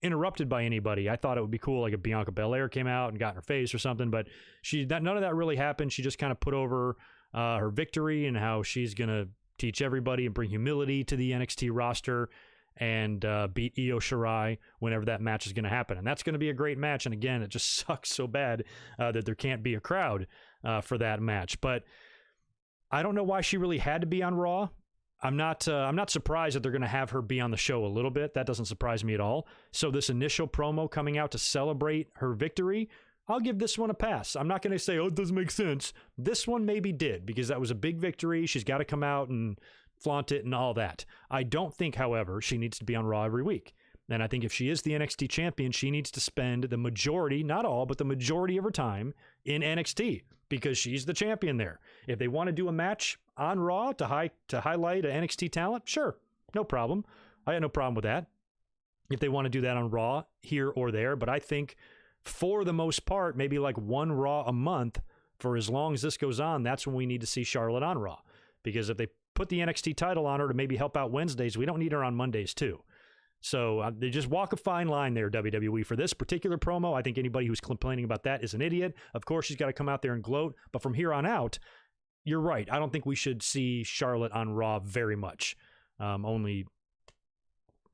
A: interrupted by anybody. I thought it would be cool, like if Bianca Belair came out and got in her face or something, but none of that really happened. She just kind of put over her victory and how she's going to teach everybody and bring humility to the NXT roster and beat Io Shirai whenever that match is going to happen. And that's going to be a great match. And again, it just sucks so bad that there can't be a crowd for that match. But I don't know why she really had to be on Raw. I'm not surprised that they're going to have her be on the show a little bit. That doesn't surprise me at all. So this initial promo coming out to celebrate her victory, I'll give this one a pass. I'm not going to say, oh, it doesn't make sense. This one maybe did, because that was a big victory. She's got to come out and flaunt it and all that. I don't think, however, she needs to be on Raw every week. And I think if she is the NXT champion, she needs to spend the majority, not all, but the majority of her time in NXT because she's the champion there. If they want to do a match on Raw to highlight an NXT talent, sure, no problem. I had no problem with that. If they want to do that on Raw here or there, but I think for the most part, maybe like one Raw a month for as long as this goes on, that's when we need to see Charlotte on Raw. Because if they put the NXT title on her to maybe help out Wednesdays, we don't need her on Mondays too. So they just walk a fine line there, WWE, for this particular promo. I think anybody who's complaining about that is an idiot. Of course, she's got to come out there and gloat. But from here on out, you're right. I don't think we should see Charlotte on Raw very much. Only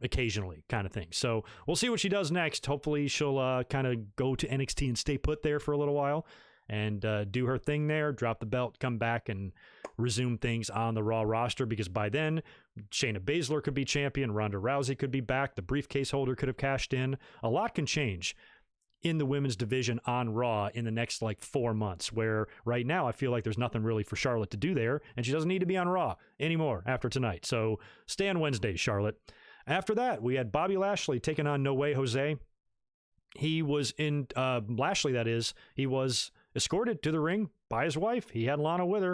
A: occasionally kind of thing. So we'll see what she does next. Hopefully she'll kind of go to NXT and stay put there for a little while and do her thing there, drop the belt, come back and resume things on the Raw roster, because by then Shayna Baszler could be champion, Ronda Rousey could be back, the briefcase holder could have cashed in. A lot can change in the women's division on Raw in the next like 4 months, where right now I feel like there's nothing really for Charlotte to do there, and she doesn't need to be on Raw anymore after tonight. So stay on Wednesdays, Charlotte. After that, we had Bobby Lashley taking on No Way Jose. He was in, Lashley that is, he was escorted to the ring by his wife. He had Lana with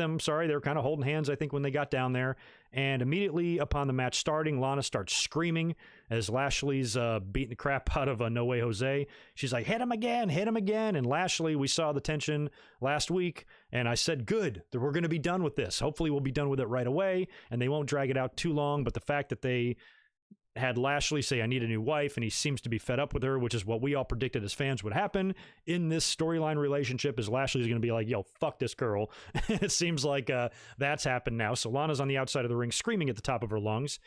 A: him, sorry. They were kind of holding hands, I think, when they got down there. And immediately upon the match starting, Lana starts screaming as Lashley's beating the crap out of No Way Jose. She's like, hit him again. And Lashley, we saw the tension last week, and I said, good, that we're going to be done with this. Hopefully we'll be done with it right away, and they won't drag it out too long. But the fact that they had Lashley say, I need a new wife, and he seems to be fed up with her, which is what we all predicted as fans would happen in this storyline relationship, is Lashley's going to be like, yo, fuck this girl. It seems like that's happened now. So Lana's on the outside of the ring screaming at the top of her lungs.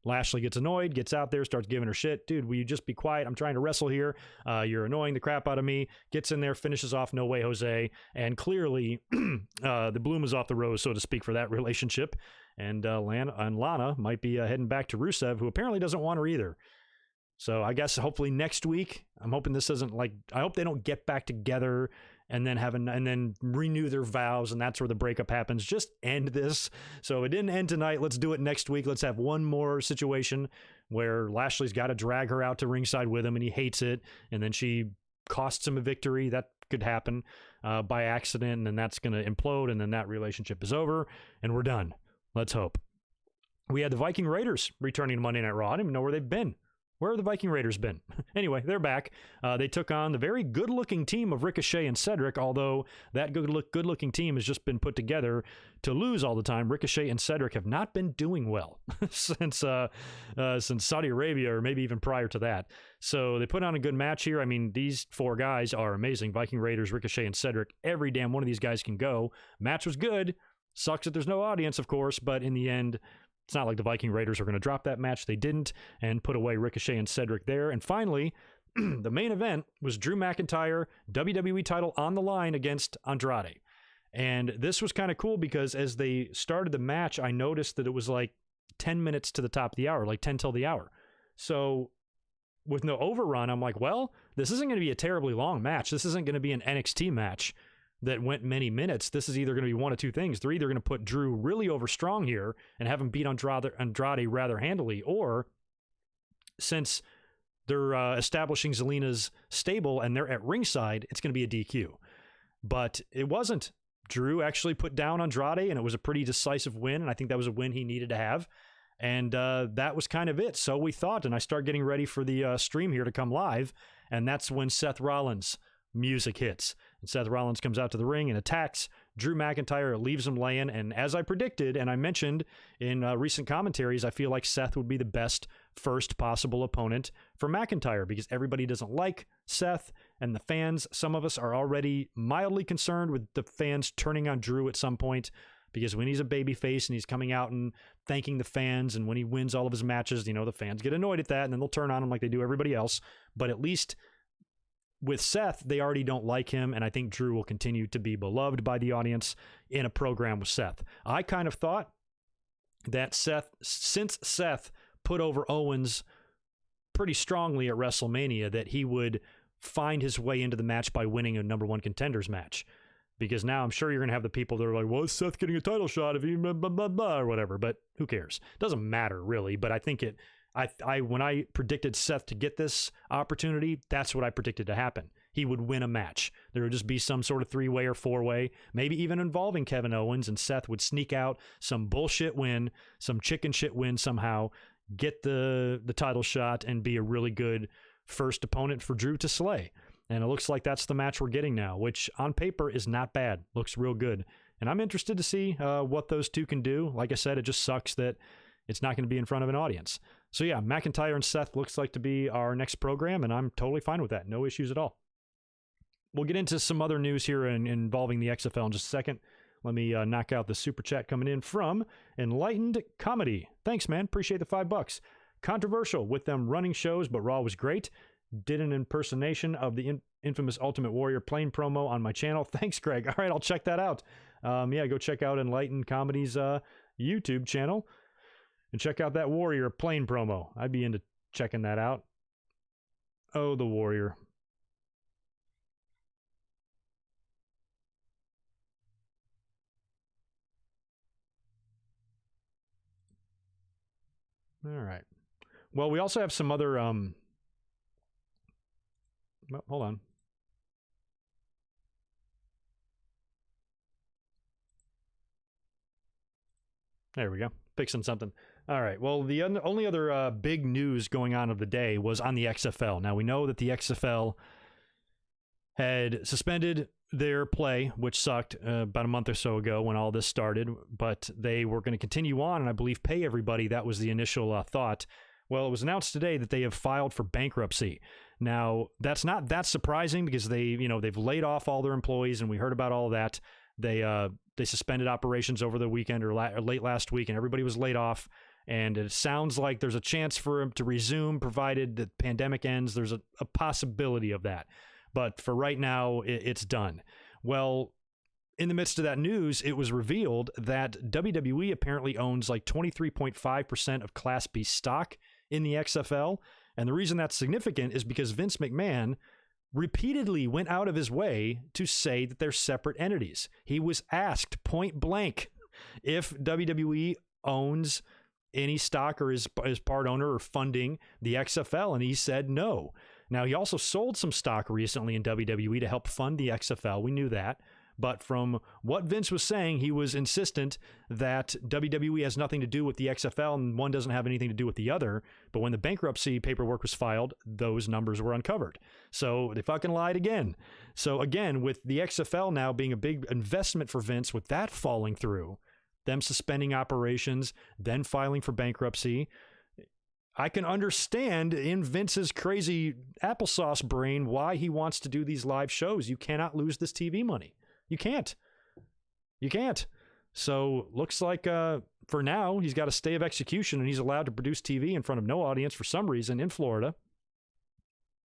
A: Lashley gets annoyed, gets out there, starts giving her shit. Dude, will you just be quiet? I'm trying to wrestle here. You're annoying the crap out of me. Gets in there, finishes off No Way Jose. And clearly, the bloom is off the rose, so to speak, for that relationship. And Lana might be heading back to Rusev, who apparently doesn't want her either. So I guess hopefully next week, I'm hoping this isn't like, I hope they don't get back together and then renew their vows, and that's where the breakup happens. Just end this. So it didn't end tonight. Let's do it next week. Let's have one more situation where Lashley's got to drag her out to ringside with him, and he hates it, and then she costs him a victory. That could happen by accident, and then that's going to implode, and then that relationship is over, and we're done. Let's hope. We had the Viking Raiders returning to Monday Night Raw. I don't even know where they've been. Where have the Viking Raiders been? Anyway, they're back. They took on the very good-looking team of Ricochet and Cedric, although that good-looking team has just been put together to lose all the time. Ricochet and Cedric have not been doing well since Saudi Arabia, or maybe even prior to that. So they put on a good match here. I mean, these four guys are amazing. Viking Raiders, Ricochet, and Cedric. Every damn one of these guys can go. Match was good. Sucks that there's no audience, of course, but in the end, it's not like the Viking Raiders are going to drop that match. They didn't, and put away Ricochet and Cedric there. And finally, the main event was Drew McIntyre, WWE title on the line against Andrade. And this was kind of cool because as they started the match, I noticed that it was like 10 minutes to the top of the hour, like 10 till the hour. So with no overrun, I'm like, well, this isn't going to be a terribly long match. This isn't going to be an NXT match that went many minutes. This is either going to be one of two things. They're either going to put Drew really over strong here and have him beat Andrade rather handily, or since they're establishing Zelina's stable and they're at ringside, it's going to be a DQ. But it wasn't. Drew actually put down Andrade, and it was a pretty decisive win, and I think that was a win he needed to have. And that was kind of it. So we thought, and I start getting ready for the stream here to come live, and that's when Seth Rollins' music hits. And Seth Rollins comes out to the ring and attacks Drew McIntyre, leaves him laying. And as I predicted, and I mentioned in recent commentaries, I feel like Seth would be the best first possible opponent for McIntyre because everybody doesn't like Seth, and the fans, some of us are already mildly concerned with the fans turning on Drew at some point, because when he's a babyface and he's coming out and thanking the fans, and when he wins all of his matches, you know, the fans get annoyed at that, and then they'll turn on him like they do everybody else. But at least with Seth, they already don't like him, and I think Drew will continue to be beloved by the audience in a program with Seth. I kind of thought that since Seth put over Owens pretty strongly at WrestleMania, that he would find his way into the match by winning a number one contenders match. Because now I'm sure you're going to have the people that are like, well, is Seth getting a title shot if he blah, blah, blah, blah, or whatever, but who cares? It doesn't matter, really, but I think it When I predicted Seth to get this opportunity, that's what I predicted to happen. He would win a match. There would just be some sort of 3-way or 4-way, maybe even involving Kevin Owens, and Seth would sneak out some bullshit win, some chicken shit win somehow, get the title shot, and be a really good first opponent for Drew to slay. And it looks like that's the match we're getting now, which on paper is not bad. Looks real good. And I'm interested to see what those two can do. Like I said, it just sucks that it's not going to be in front of an audience. So yeah, McIntyre and Seth looks like to be our next program, and I'm totally fine with that. No issues at all. We'll get into some other news here involving the XFL in just a second. Let me knock out the super chat coming in from Enlightened Comedy. Thanks, man. Appreciate the $5. Controversial with them running shows, but Raw was great. Did an impersonation of the infamous Ultimate Warrior plane promo on my channel. Thanks, Greg. All right, I'll check that out. Yeah, go check out Enlightened Comedy's YouTube channel and check out that Warrior plane promo. I'd be into checking that out. Oh, the Warrior. All right. Well, we also have some other hold on. There we go. Fixing something. All right. Well, the only other big news going on of the day was on the XFL. Now, we know that the XFL had suspended their play, which sucked about a month or so ago when all this started, but they were going to continue on and I believe pay everybody. That was the initial thought. Well, it was announced today that they have filed for bankruptcy. Now, that's not that surprising because they've laid off all their employees, and we heard about all that. They suspended operations over the weekend or late last week, and everybody was laid off. And it sounds like there's a chance for them to resume, provided the pandemic ends. There's a possibility of that. But for right now, it's done. Well, in the midst of that news, it was revealed that WWE apparently owns like 23.5% of Class B stock in the XFL. And the reason that's significant is because Vince McMahon repeatedly went out of his way to say that they're separate entities. He was asked point blank if WWE owns any stock or is part owner or funding the XFL, and he said no. Now, he also sold some stock recently in WWE to help fund the XFL. We knew that. But from what Vince was saying, he was insistent that WWE has nothing to do with the XFL and one doesn't have anything to do with the other. But when the bankruptcy paperwork was filed, those numbers were uncovered. So they fucking lied again. So again, with the XFL now being a big investment for Vince, with that falling through, them suspending operations, then filing for bankruptcy, I can understand in Vince's crazy applesauce brain why he wants to do these live shows. You cannot lose this TV money. You can't. So looks like for now, he's got a stay of execution and he's allowed to produce TV in front of no audience for some reason in Florida.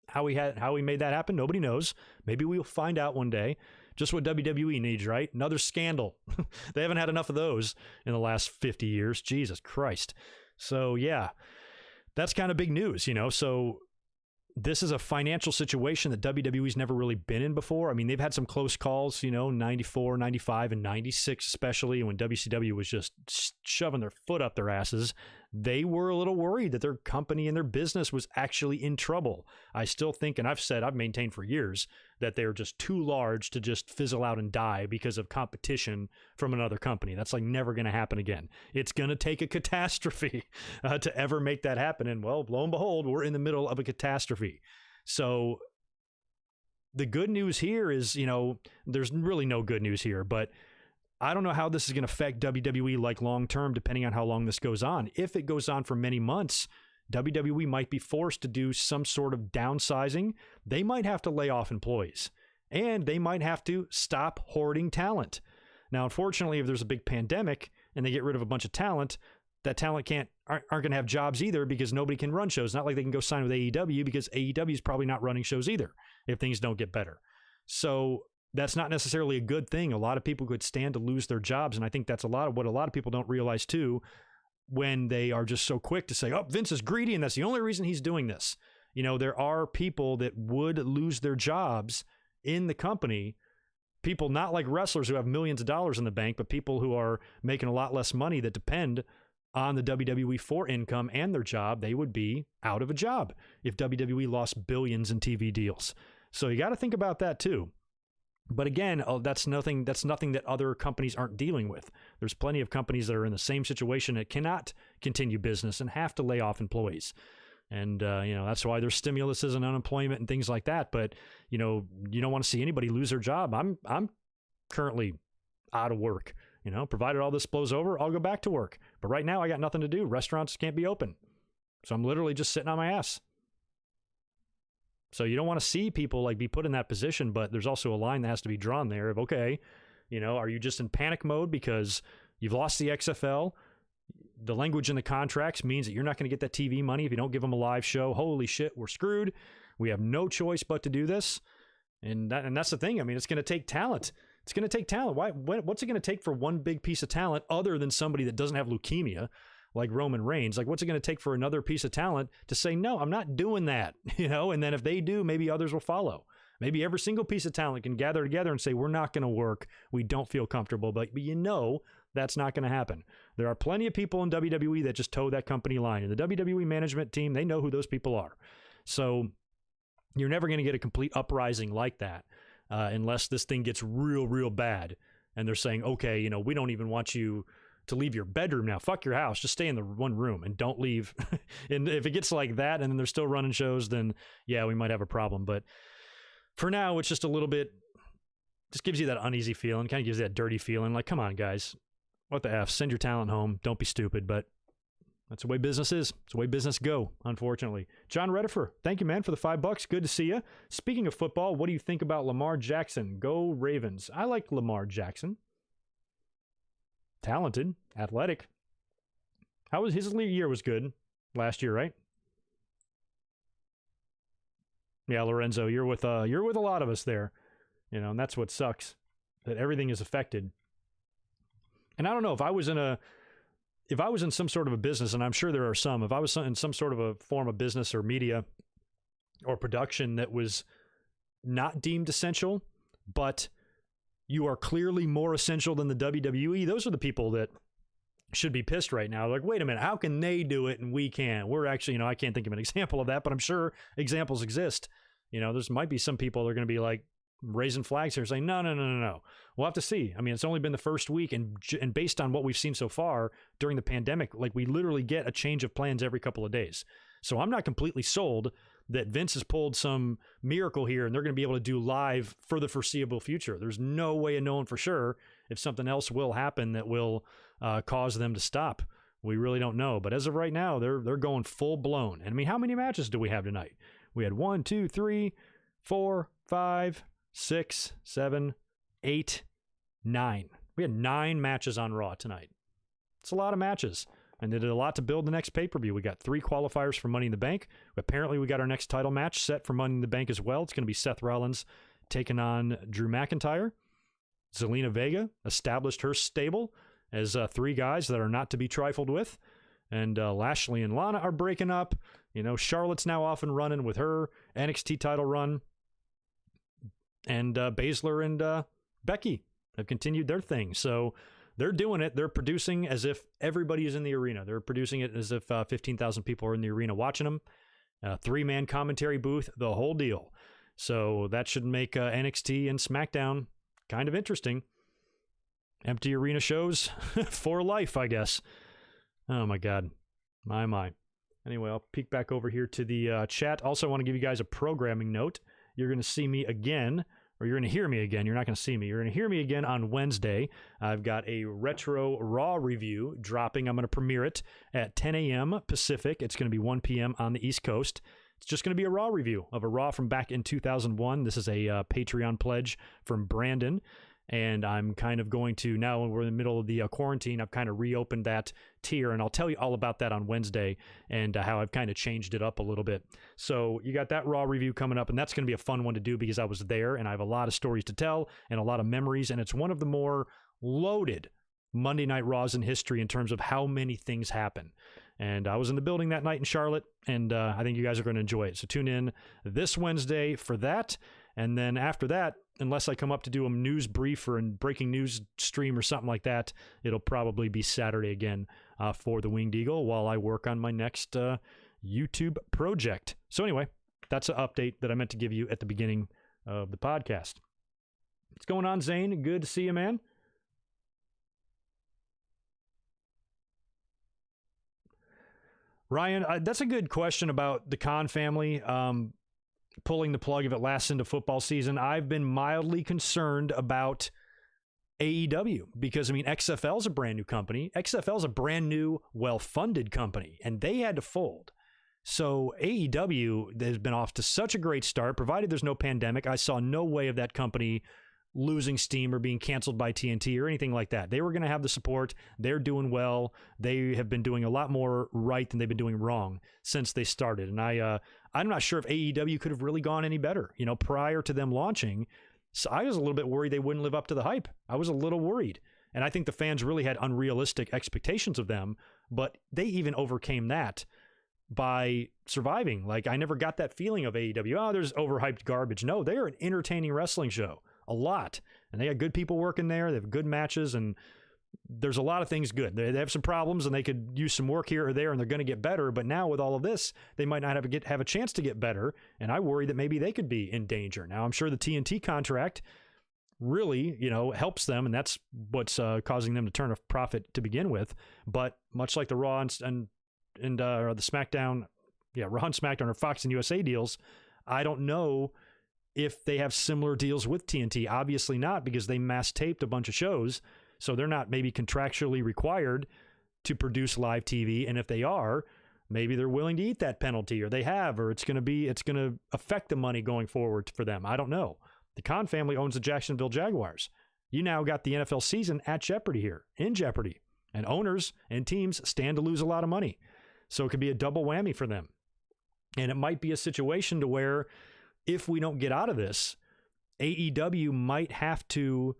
A: How he made that happen, nobody knows. Maybe we'll find out one day. Just what WWE needs, right? Another scandal. They haven't had enough of those in the last 50 years. Jesus Christ. So yeah, that's kind of big news, So this is a financial situation that WWE's never really been in before. I mean, they've had some close calls, 94, 95, and 96, especially when WCW was just shoving their foot up their asses. They were a little worried that their company and their business was actually in trouble. I still think, and I've maintained for years, that they're just too large to just fizzle out and die because of competition from another company. That's like never going to happen again. It's going to take a catastrophe to ever make that happen. And well, lo and behold, we're in the middle of a catastrophe. So the good news here is, there's really no good news here, but I don't know how this is going to affect WWE like long term, depending on how long this goes on. If it goes on for many months, WWE might be forced to do some sort of downsizing. They might have to lay off employees, and they might have to stop hoarding talent. Now, unfortunately, if there's a big pandemic and they get rid of a bunch of talent, that talent aren't going to have jobs either because nobody can run shows. Not like they can go sign with AEW because AEW is probably not running shows either if things don't get better. So that's not necessarily a good thing. A lot of people could stand to lose their jobs, and I think that's a lot of what a lot of people don't realize too, when they are just so quick to say, oh, Vince is greedy and that's the only reason he's doing this. There are people that would lose their jobs in the company, people not like wrestlers who have millions of dollars in the bank, but people who are making a lot less money that depend on the WWE for income and their job, they would be out of a job if WWE lost billions in TV deals. So you got to think about that too. But again, that's nothing that other companies aren't dealing with. There's plenty of companies that are in the same situation that cannot continue business and have to lay off employees. And, that's why there's stimuluses and unemployment and things like that. But, you don't want to see anybody lose their job. I'm currently out of work. Provided all this blows over, I'll go back to work. But right now I got nothing to do. Restaurants can't be open. So I'm literally just sitting on my ass. So you don't want to see people be put in that position, but there's also a line that has to be drawn there of, okay, are you just in panic mode because you've lost the XFL? The language in the contracts means that you're not going to get that TV money if you don't give them a live show. Holy shit, we're screwed. We have no choice but to do this. And that's the thing. I mean, it's going to take talent. It's going to take talent. What's it going to take for one big piece of talent other than somebody that doesn't have leukemia, like Roman Reigns? What's it going to take for another piece of talent to say, no, I'm not doing that, And then if they do, maybe others will follow. Maybe every single piece of talent can gather together and say, we're not going to work. We don't feel comfortable. But that's not going to happen. There are plenty of people in WWE that just toe that company line. And the WWE management team, they know who those people are. So you're never going to get a complete uprising like that. Unless this thing gets real, real bad. And they're saying, okay, we don't even want you to leave your bedroom now. Fuck your house. Just stay in the one room and don't leave. And if it gets like that and then they're still running shows, then yeah, we might have a problem. But for now, it's just a little bit, just gives you that uneasy feeling, kind of gives you that dirty feeling. Come on, guys. What the F? Send your talent home. Don't be stupid. But that's the way business is. It's the way business go, unfortunately. John Redifer, thank you, man, for the $5. Good to see you. Speaking of football, what do you think about Lamar Jackson? Go Ravens. I like Lamar Jackson. Talented, athletic. His year was good last year, right? Yeah, Lorenzo, you're with a lot of us there. And that's what sucks, that everything is affected. And I don't know, if I was in some sort of a business, and I'm sure there are some, if I was in some sort of a form of business or media or production that was not deemed essential, but you are clearly more essential than the WWE, those are the people that should be pissed right now. Wait a minute, how can they do it and we can't? We're actually, I can't think of an example of that, but I'm sure examples exist. There's might be some people that are going to be raising flags here saying, no. We'll have to see. I mean, it's only been the first week, and based on what we've seen so far during the pandemic, we literally get a change of plans every couple of days. So I'm not completely sold that Vince has pulled some miracle here and they're going to be able to do live for the foreseeable future. There's no way of knowing for sure if something else will happen that will cause them to stop. We really don't know. But as of right now, they're going full blown. And I mean, how many matches do we have tonight? We had 1, 2, 3, 4, 5, 6, 7, 8, 9. We had 9 matches on Raw tonight. It's a lot of matches. And they did a lot to build the next pay-per-view. We got 3 qualifiers for Money in the Bank. Apparently, we got our next title match set for Money in the Bank as well. It's going to be Seth Rollins taking on Drew McIntyre. Zelina Vega established her stable as 3 guys that are not to be trifled with. And Lashley and Lana are breaking up. Charlotte's now off and running with her NXT title run. And Baszler and Becky have continued their thing. So they're doing it. They're producing as if everybody is in the arena. They're producing it as if 15,000 people are in the arena watching them. 3-man commentary booth, the whole deal. So that should make NXT and SmackDown kind of interesting. Empty arena shows for life, I guess. Oh, my God. My. Anyway, I'll peek back over here to the chat. Also, I want to give you guys a programming note. You're going to see me again, or you're going to hear me again. You're not going to see me. You're going to hear me again on Wednesday. I've got a retro Raw review dropping. I'm going to premiere it at 10 a.m. Pacific. It's going to be 1 p.m. on the East Coast. It's just going to be a Raw review of a Raw from back in 2001. This is a Patreon pledge from Brandon. And I'm kind of going to, now when we're in the middle of the quarantine, I've kind of reopened that tier, and I'll tell you all about that on Wednesday and how I've kind of changed it up a little bit. So you got that Raw review coming up, and that's going to be a fun one to do because I was there, and I have a lot of stories to tell and a lot of memories, and it's one of the more loaded Monday Night Raws in history in terms of how many things happen. And I was in the building that night in Charlotte, and I think you guys are going to enjoy it. So tune in this Wednesday for that. And then after that, unless I come up to do a news brief or a breaking news stream or something like that, it'll probably be Saturday again for the Winged Eagle while I work on my next YouTube project. So anyway, that's an update that I meant to give you at the beginning of the podcast. What's going on, Zane? Good to see you, man. Ryan, that's a good question about the Khan family pulling the plug if it lasts into football season. I've been mildly concerned about AEW because, I mean, XFL is a brand new company. XFL is a brand new, well-funded company, and they had to fold. So AEW has been off to such a great start, provided there's no pandemic. I saw no way of that company losing steam or being canceled by TNT or anything like that. They were going to have the support. They're doing well. They have been doing a lot more right than they've been doing wrong since they started. And I'm not sure if AEW could have really gone any better, you know, prior to them launching. So I was a little bit worried they wouldn't live up to the hype. I was a little worried. And I think the fans really had unrealistic expectations of them, but they even overcame that by surviving. Like, I never got that feeling of AEW. Oh, there's overhyped garbage. No, they're an entertaining wrestling show. A lot. And they got good people working there. They have good matches, and there's a lot of things good. They have some problems, and they could use some work here or there, and they're going to get better. But now with all of this, they might not have a chance to get better, and I worry that maybe they could be in danger. Now, I'm sure the TNT contract really, you know, helps them, and that's what's causing them to turn a profit to begin with. But much like the Raw and the SmackDown, Raw and SmackDown or Fox and USA deals, I don't know if they have similar deals with TNT. Obviously not, because they mass taped a bunch of shows, so they're not maybe contractually required to produce live TV. And if they are, maybe they're willing to eat that penalty, or they have, or it's going to affect the money going forward for them. I don't know. The Khan family owns the Jacksonville Jaguars. You now got the NFL season at jeopardy here, in jeopardy, and owners and teams stand to lose a lot of money. So it could be a double whammy for them. And it might be a situation to where, if we don't get out of this, AEW might have to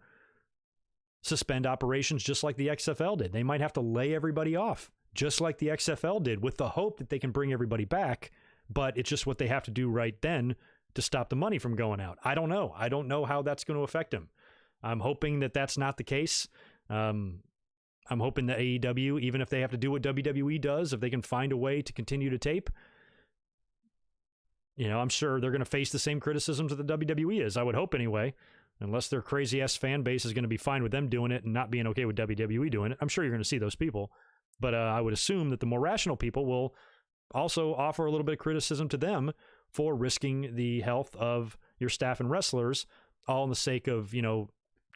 A: suspend operations just like the XFL did. They might have to lay everybody off just like the XFL did, with the hope that they can bring everybody back. But it's just what they have to do right then to stop the money from going out. I don't know. I don't know how that's going to affect them. I'm hoping that that's not the case. I'm hoping that AEW, even if they have to do what WWE does, if they can find a way to continue to tape, you know, I'm sure they're going to face the same criticisms that the WWE is. I would hope anyway, unless their crazy-ass fan base is going to be fine with them doing it and not being okay with WWE doing it. I'm sure you're going to see those people. But I would assume that the more rational people will also offer a little bit of criticism to them for risking the health of your staff and wrestlers, all in the sake of, you know,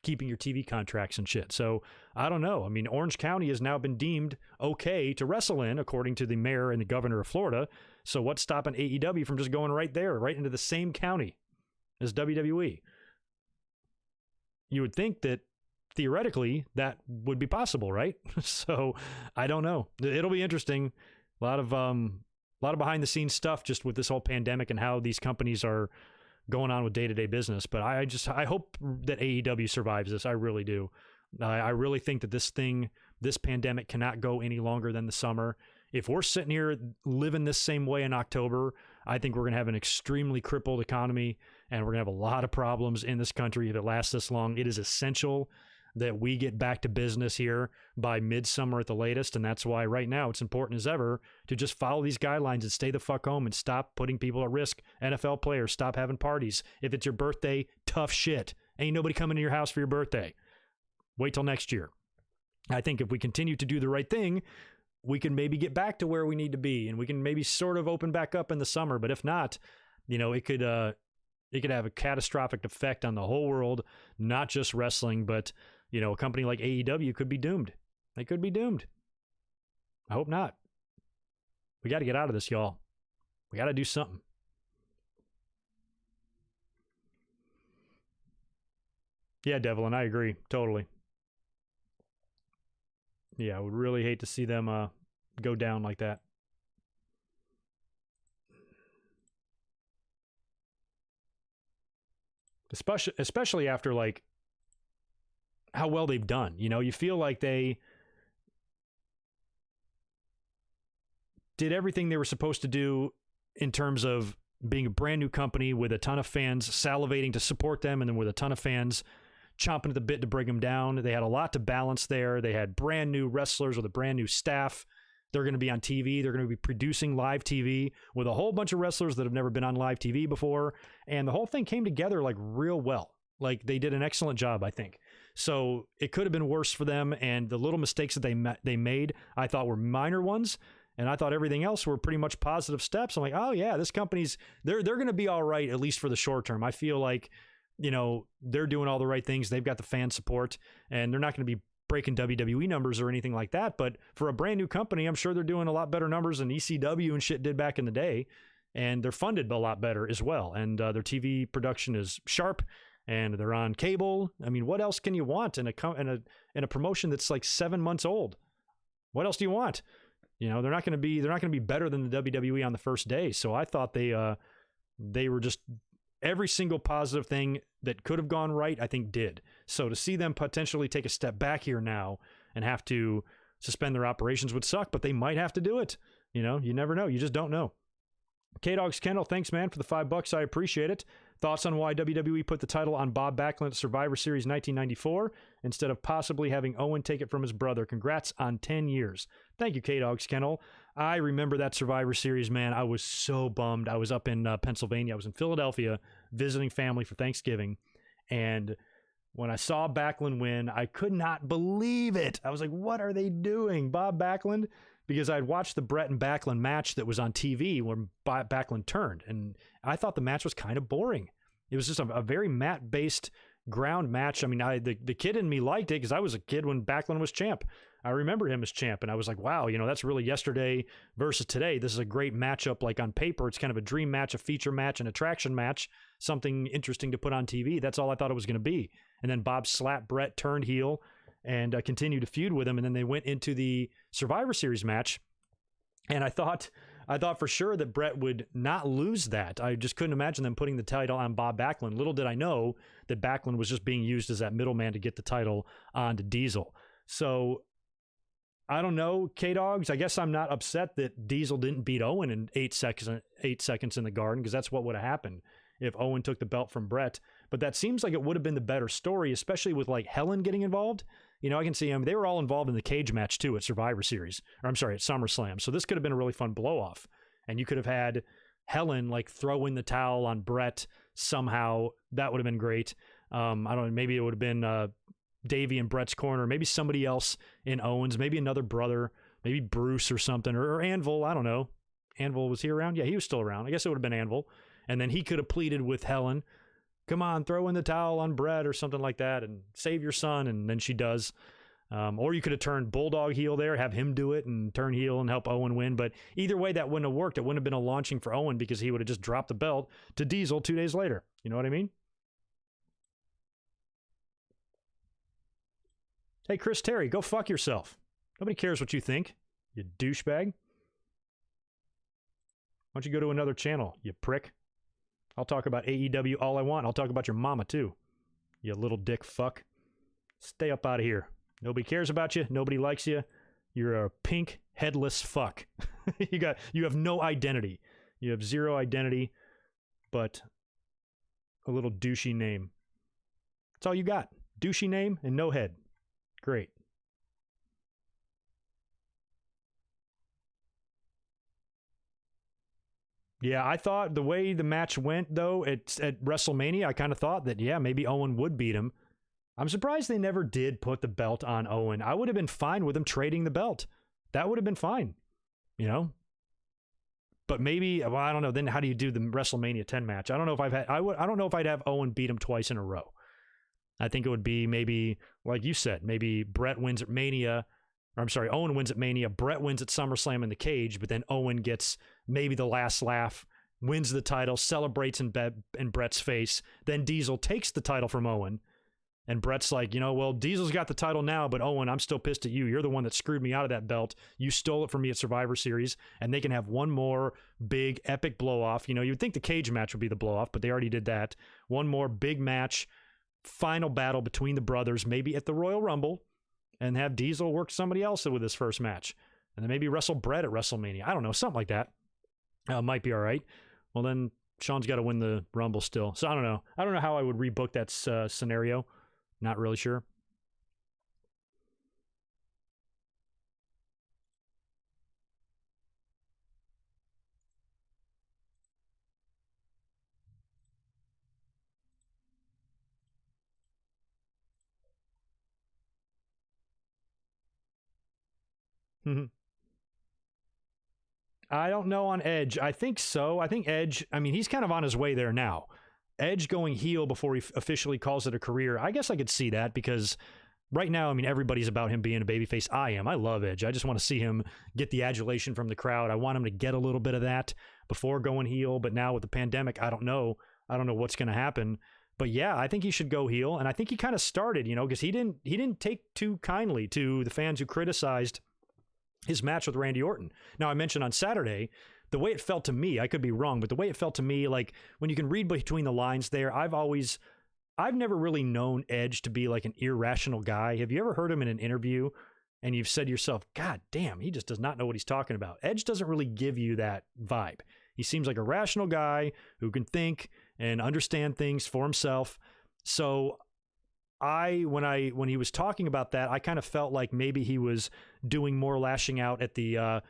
A: keeping your TV contracts and shit. So I don't know. I mean, Orange County has now been deemed okay to wrestle in, according to the mayor and the governor of Florida. So what's stopping AEW from just going right there, right into the same county as WWE? You would think that theoretically that would be possible, right? So I don't know. It'll be interesting. A lot of behind the scenes stuff just with this whole pandemic and how these companies are going on with day-to-day business. But I hope that AEW survives this. I really do. I really think that this pandemic cannot go any longer than the summer. If we're sitting here living this same way in October, I think we're going to have an extremely crippled economy, and we're going to have a lot of problems in this country if it lasts this long. It is essential that we get back to business here by midsummer at the latest, and that's why right now it's important as ever to just follow these guidelines and stay the fuck home and stop putting people at risk. NFL players, stop having parties. If it's your birthday, tough shit. Ain't nobody coming to your house for your birthday. Wait till next year. I think if we continue to do the right thing, we can maybe get back to where we need to be, and we can maybe sort of open back up in the summer. But if not, you know, it could have a catastrophic effect on the whole world, not just wrestling, but, you know, a company like AEW could be doomed. They could be doomed. I hope not. We got to get out of this, y'all. We got to do something. Yeah, Devlin, I agree. Totally. Yeah, I would really hate to see them go down like that. Especially after, like, how well they've done. You know, you feel like they did everything they were supposed to do in terms of being a brand new company with a ton of fans salivating to support them, and then with a ton of fans chomping at the bit to bring them down. They had a lot to balance there. They had brand new wrestlers with a brand new staff. They're going to be on TV. They're going to be producing live TV with a whole bunch of wrestlers that have never been on live TV before. And the whole thing came together like real well. Like they did an excellent job, I think. So it could have been worse for them. And the little mistakes that they made, I thought were minor ones. And I thought everything else were pretty much positive steps. I'm like, oh yeah, this company's, they're going to be all right, at least for the short term. I feel like, you know, they're doing all the right things. They've got the fan support, and they're not going to be breaking WWE numbers or anything like that. But for a brand new company, I'm sure they're doing a lot better numbers than ECW and shit did back in the day. And they're funded a lot better as well. And their TV production is sharp, and they're on cable. I mean, what else can you want in a promotion that's like 7 months old? What else do you want? You know, they're not going to be better than the WWE on the first day. So I thought they were just, every single positive thing that could have gone right, I think did. So to see them potentially take a step back here now and have to suspend their operations would suck, but they might have to do it. You know, you never know. You just don't know. K-Dogs Kendall, thanks, man, for the $5. I appreciate it. Thoughts on why WWE put the title on Bob Backlund at Survivor Series 1994 instead of possibly having Owen take it from his brother? Congrats on 10 years. Thank you, K-Dogs Kendall. I remember that Survivor Series, man. I was so bummed. I was up in Pennsylvania. I was in Philadelphia visiting family for Thanksgiving. And when I saw Backlund win, I could not believe it. I was like, what are they doing? Bob Backlund? Because I'd watched the Brett and Backlund match that was on TV when Backlund turned. And I thought the match was kind of boring. It was just a very mat-based ground match. I mean, the kid in me liked it because I was a kid when Backlund was champ. I remember him as champ, and I was like, wow, you know, that's really yesterday versus today. This is a great matchup. Like on paper, it's kind of a dream match, a feature match, an attraction match, something interesting to put on TV. That's all I thought it was going to be. And then Bob slapped Brett, turned heel, and continued to feud with him. And then they went into the Survivor Series match, and I thought for sure that Brett would not lose that. I just couldn't imagine them putting the title on Bob Backlund. Little did I know that Backlund was just being used as that middleman to get the title onto Diesel. So I don't know, K-Dogs. I guess I'm not upset that Diesel didn't beat Owen in 8 seconds in the Garden, because that's what would have happened if Owen took the belt from Brett. But that seems like it would have been the better story, especially with like Helen getting involved. You know, I can see them. They were all involved in the cage match too at Survivor Series. Or I'm sorry, at SummerSlam. So this could have been a really fun blow off. And you could have had Helen like throw in the towel on Brett somehow. That would have been great. I don't know. Maybe it would have been Davey in Brett's corner. Maybe somebody else in Owens. Maybe another brother. Maybe Bruce or something. Or Anvil. I don't know. Anvil, was he around? Yeah, he was still around. I guess it would have been Anvil. And then he could have pleaded with Helen, come on, throw in the towel on Brett or something like that and save your son. And then she does. Or you could have turned Bulldog heel there, have him do it and turn heel and help Owen win. But either way, that wouldn't have worked. It wouldn't have been a launching for Owen because he would have just dropped the belt to Diesel 2 days later. You know what I mean? Hey, Chris Terry, go fuck yourself. Nobody cares what you think, you douchebag. Why don't you go to another channel, you prick? I'll talk about AEW all I want. I'll talk about your mama, too. You little dick fuck. Stay up out of here. Nobody cares about you. Nobody likes you. You're a pink, headless fuck. You have no identity. You have zero identity, but a little douchey name. That's all you got. Douchey name and no head. Great. Yeah, I thought the way the match went, though, at WrestleMania, I kind of thought that, yeah, maybe Owen would beat him. I'm surprised they never did put the belt on Owen. I would have been fine with him trading the belt. That would have been fine, you know? But maybe, well, I don't know. Then how do you do the WrestleMania 10 match? I don't know if I don't know if I'd have Owen beat him twice in a row. I think it would be maybe, like you said, maybe Brett wins at Mania. Or I'm sorry, Owen wins at Mania. Brett wins at SummerSlam in the cage, but then Owen gets maybe the last laugh, wins the title, celebrates in Brett's face. Then Diesel takes the title from Owen. And Brett's like, you know, well, Diesel's got the title now, but Owen, I'm still pissed at you. You're the one that screwed me out of that belt. You stole it from me at Survivor Series. And they can have one more big, epic blow-off. You know, you'd think the cage match would be the blow-off, but they already did that. One more big match, final battle between the brothers, maybe at the Royal Rumble, and have Diesel work somebody else with his first match. And then maybe wrestle Brett at WrestleMania. I don't know, something like that. Might be all right. Well, then Sean's got to win the Rumble still. So I don't know. I don't know how I would rebook that scenario. Not really sure. I don't know on Edge. I think so. I think Edge, I mean, he's kind of on his way there now. Edge going heel before he officially calls it a career, I guess I could see that because right now, I mean, everybody's about him being a babyface. I am. I love Edge. I just want to see him get the adulation from the crowd. I want him to get a little bit of that before going heel. But now with the pandemic, I don't know. I don't know what's going to happen. But yeah, I think he should go heel. And I think he kind of started, because he didn't take too kindly to the fans who criticized his match with Randy Orton. Now, I mentioned on Saturday, the way it felt to me, I could be wrong, but the way it felt to me, like when you can read between the lines there, I've never really known Edge to be like an irrational guy. Have you ever heard him in an interview and you've said to yourself, God damn, he just does not know what he's talking about? Edge doesn't really give you that vibe. He seems like a rational guy who can think and understand things for himself. So when he was talking about that, I kind of felt like maybe he was doing more lashing out at the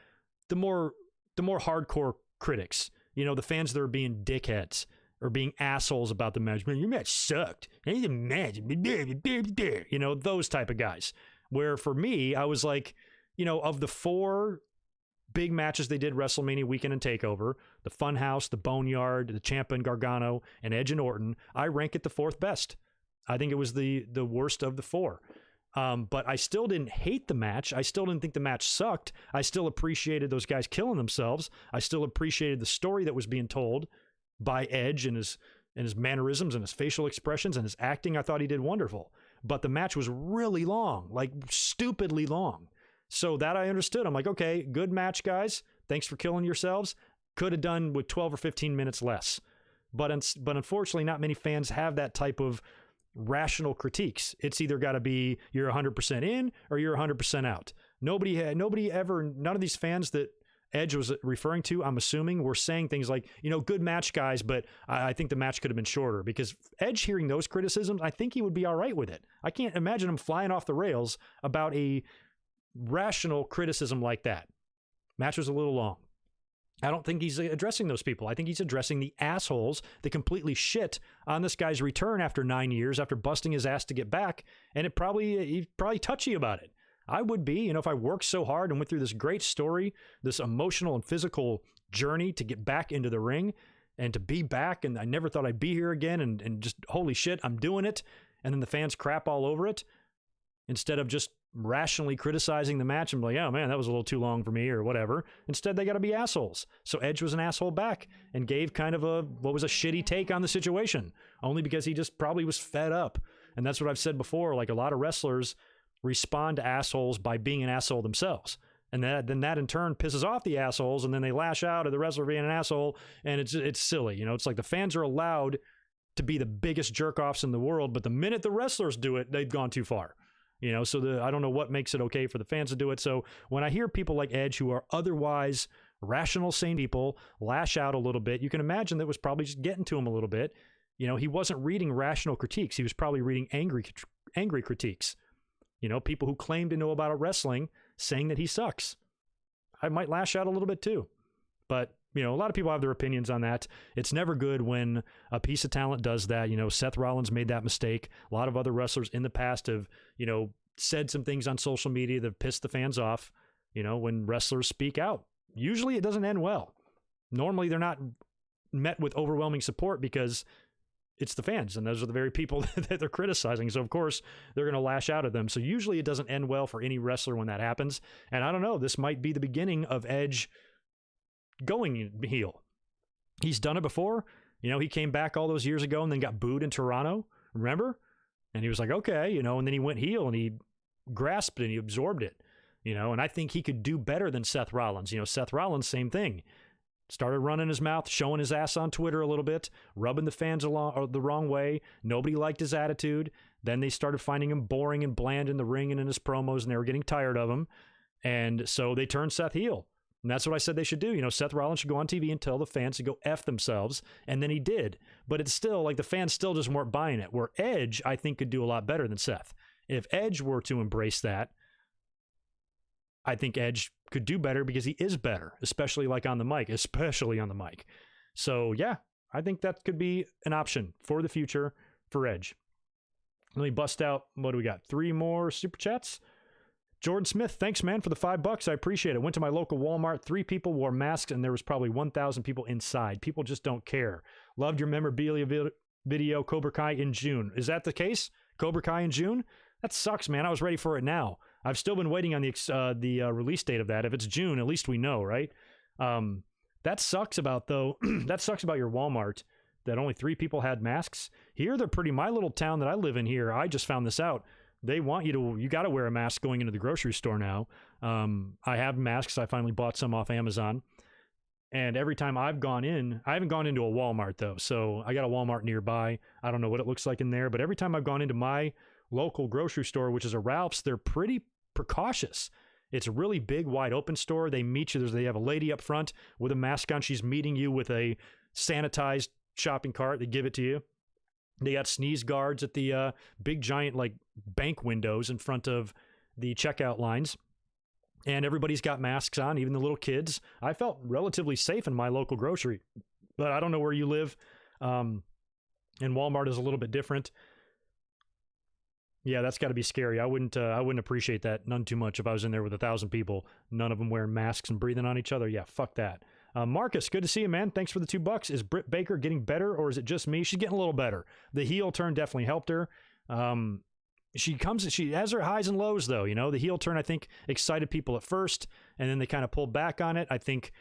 A: more hardcore critics, the fans that are being dickheads or being assholes about the match. Man, your match sucked. The match, those type of guys. Where for me, I was like, of the 4 big matches they did WrestleMania weekend and TakeOver, the Funhouse, the Boneyard, the Ciampa and Gargano, and Edge and Orton, I rank it the 4th best. I think it was the worst of the 4. But I still didn't hate the match. I still didn't think the match sucked. I still appreciated those guys killing themselves. I still appreciated the story that was being told by Edge and his mannerisms and his facial expressions and his acting. I thought he did wonderful. But the match was really long, like stupidly long. So that I understood. I'm like, okay, good match, guys. Thanks for killing yourselves. Could have done with 12 or 15 minutes less. But unfortunately, not many fans have that type of rational critiques. It's either got to be you're 100% in or you're 100% out. None of these fans that Edge was referring to, I'm assuming, were saying things like, good match, guys, but I think the match could have been shorter. Because Edge hearing those criticisms, I think he would be all right with it. I can't imagine him flying off the rails about a rational criticism like that. Match was a little long. I don't think he's addressing those people. I think he's addressing the assholes that completely shit on this guy's return after 9 years, after busting his ass to get back. And he's probably touchy about it. I would be, if I worked so hard and went through this great story, this emotional and physical journey to get back into the ring and to be back. And I never thought I'd be here again. And just, holy shit, I'm doing it. And then the fans crap all over it. Instead of just rationally criticizing the match and be like, oh man, that was a little too long for me or whatever. Instead, they got to be assholes. So Edge was an asshole back and gave kind of a shitty take on the situation, only because he just probably was fed up. And that's what I've said before. Like, a lot of wrestlers respond to assholes by being an asshole themselves. And then that in turn pisses off the assholes, and then they lash out at the wrestler being an asshole, and it's silly. It's like the fans are allowed to be the biggest jerk-offs in the world, but the minute the wrestlers do it, they've gone too far. So I don't know what makes it okay for the fans to do it. So when I hear people like Edge, who are otherwise rational, sane people, lash out a little bit, you can imagine that was probably just getting to him a little bit. He wasn't reading rational critiques. He was probably reading angry critiques. People who claim to know about wrestling saying that he sucks. I might lash out a little bit too. But, a lot of people have their opinions on that. It's never good when a piece of talent does that. Seth Rollins made that mistake. A lot of other wrestlers in the past have, said some things on social media that have pissed the fans off, when wrestlers speak out. Usually it doesn't end well. Normally they're not met with overwhelming support because it's the fans, and those are the very people that they're criticizing. So, of course, they're going to lash out at them. So usually it doesn't end well for any wrestler when that happens. And I don't know, this might be the beginning of Edge going heel. He's done it before. He came back all those years ago and then got booed in Toronto, remember? And he was like, okay, and then he went heel and he grasped it and he absorbed it, and I think he could do better than Seth Rollins. Seth Rollins, same thing. Started running his mouth, showing his ass on Twitter a little bit, rubbing the fans along the wrong way. Nobody liked his attitude. Then they started finding him boring and bland in the ring and in his promos, and they were getting tired of him. And so they turned Seth heel. And that's what I said they should do. You know, Seth Rollins should go on TV and tell the fans to go F themselves. And then he did. But it's still like the fans still just weren't buying it. Where Edge, I think, could do a lot better than Seth. If Edge were to embrace that, I think Edge could do better because he is better, especially like on the mic, So, yeah, I think that could be an option for the future for Edge. Let me bust out, what do we got? 3 more super chats. Jordan Smith, thanks, man, for the $5. I appreciate it. Went to my local Walmart. 3 people wore masks, and there was probably 1,000 people inside. People just don't care. Loved your memorabilia video, Cobra Kai in June. Is that the case? Cobra Kai in June? That sucks, man. I was ready for it now. I've still been waiting on the release date of that. If it's June, at least we know, right? That sucks about, though. That sucks about your Walmart that only 3 people had masks. Here, they're pretty. My little town that I live in here, I just found this out. They want you got to wear a mask going into the grocery store now. I have masks. I finally bought some off Amazon. And every time I've gone in, I haven't gone into a Walmart though. So I got a Walmart nearby. I don't know what it looks like in there, but every time I've gone into my local grocery store, which is a Ralph's, they're pretty precautious. It's a really big, wide open store. They meet you. They have a lady up front with a mask on. She's meeting you with a sanitized shopping cart. They give it to you. They got sneeze guards at the big, giant, like, bank windows in front of the checkout lines. And everybody's got masks on, even the little kids. I felt relatively safe in my local grocery. But I don't know where you live. And Walmart is a little bit different. Yeah, that's got to be scary. I wouldn't appreciate that none too much if I was in there with 1,000 people, none of them wearing masks and breathing on each other. Yeah, fuck that. Marcus, good to see you, man. Thanks for the $2. Is Britt Baker getting better, or is it just me? She's getting a little better. The heel turn definitely helped her. She has her highs and lows, though. You know, the heel turn, I think, excited people at first, and then they kind of pulled back on it. I think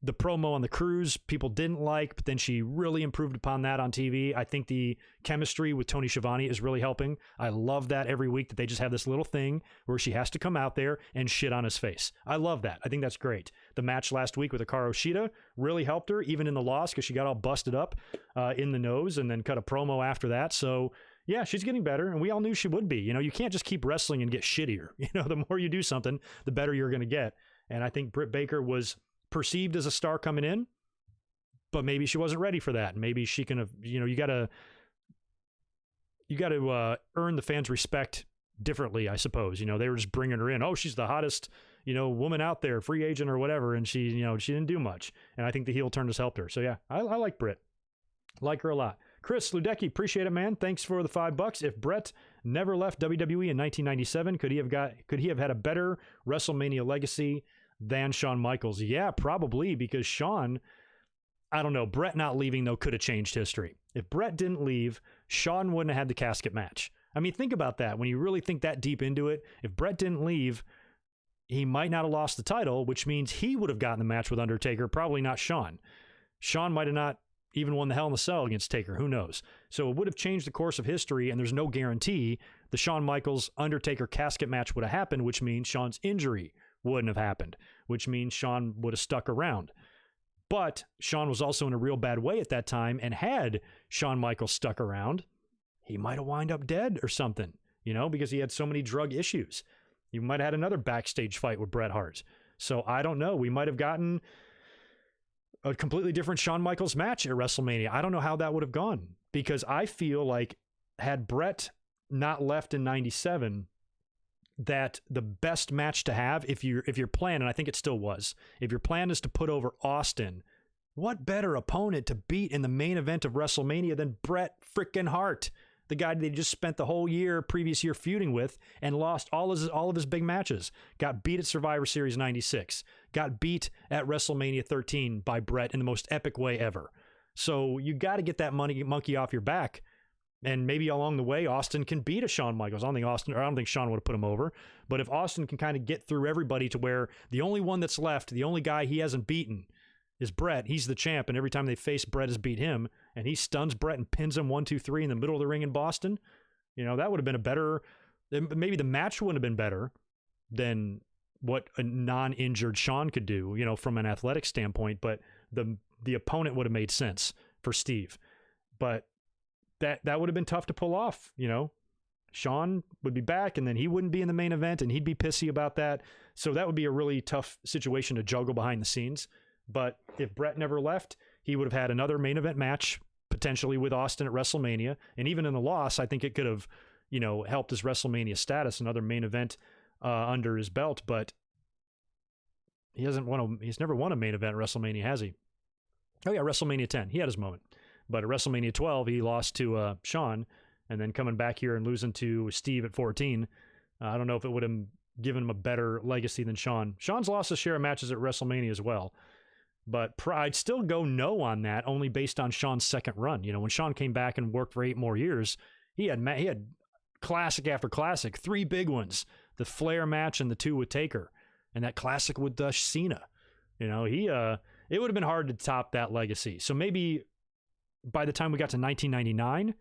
A: the promo on the cruise people didn't like, but then she really improved upon that on TV. I think the chemistry with Tony Schiavone is really helping. I love that every week that they just have this little thing where she has to come out there and shit on his face. I love that. I think that's great. The match last week with Hikaru Shida really helped her, even in the loss, because she got all busted up in the nose and then cut a promo after that. So yeah, she's getting better, and we all knew she would be. You know, you can't just keep wrestling and get shittier. You know, the more you do something, the better you're going to get. And I think Britt Baker was perceived as a star coming in, but maybe she wasn't ready for that. Maybe she can have, you know, you got to earn the fans' respect differently, I suppose. You know, they were just bringing her in. Oh, she's the hottest, you know, woman out there, free agent or whatever, and she didn't do much. And I think the heel turn has helped her. So yeah, I like Britt. Like her a lot. Chris Ludecki, appreciate it, man. Thanks for the $5. If Brett never left WWE in 1997, could he have had a better WrestleMania legacy than Shawn Michaels? Yeah, probably, because Shawn, I don't know, Brett not leaving, though, could have changed history. If Brett didn't leave, Shawn wouldn't have had the casket match. I mean, think about that. When you really think that deep into it, if Brett didn't leave, he might not have lost the title, which means he would have gotten the match with Undertaker, probably not Shawn. Shawn might have not even won the Hell in a Cell against Taker. Who knows? So it would have changed the course of history, and there's no guarantee the Shawn Michaels Undertaker casket match would have happened, which means Shawn's injury wouldn't have happened, which means Shawn would have stuck around. But Shawn was also in a real bad way at that time, and had Shawn Michaels stuck around, he might have wound up dead or something, you know, because he had so many drug issues. You might have had another backstage fight with Bret Hart. So I don't know. We might have gotten a completely different Shawn Michaels match at WrestleMania. I don't know how that would have gone, because I feel like had Bret not left in 97, that the best match to have, if your plan, and I think it still was, if your plan is to put over Austin, what better opponent to beat in the main event of WrestleMania than Bret frickin' Hart, the guy they just spent the whole previous year feuding with, and lost all of his big matches. Got beat at Survivor Series 96. Got beat at WrestleMania 13 by Bret in the most epic way ever. So you got to get that monkey off your back. And maybe along the way, Austin can beat a Shawn Michaels. I don't think Shawn would have put him over. But if Austin can kind of get through everybody to where the only one that's left, the only guy he hasn't beaten is Bret. He's the champ, and every time they face Bret has beat him, and he stuns Bret and pins him 1, 2, 3 in the middle of the ring in Boston. You know, that would have been a better, maybe the match wouldn't have been better than what a non-injured Shawn could do, you know, from an athletic standpoint, but the opponent would have made sense for Steve. But that would have been tough to pull off, you know. Sean would be back, and then he wouldn't be in the main event, and he'd be pissy about that. So that would be a really tough situation to juggle behind the scenes. But if Brett never left, he would have had another main event match, potentially with Austin at WrestleMania. And even in the loss, I think it could have, helped his WrestleMania status, another main event under his belt. But he's never won a main event at WrestleMania, has he? Oh yeah, WrestleMania 10, he had his moment. But at WrestleMania 12, he lost to Sean, and then coming back here and losing to Steve at 14. I don't know if it would have given him a better legacy than Sean. Sean's lost a share of matches at WrestleMania as well. But I'd still go no on that, only based on Sean's second run. When Sean came back and worked for 8 more years, he had classic after classic, 3 big ones, the Flair match and the 2 with Taker, and that classic with Cena. It would have been hard to top that legacy. So maybe by the time we got to 1999,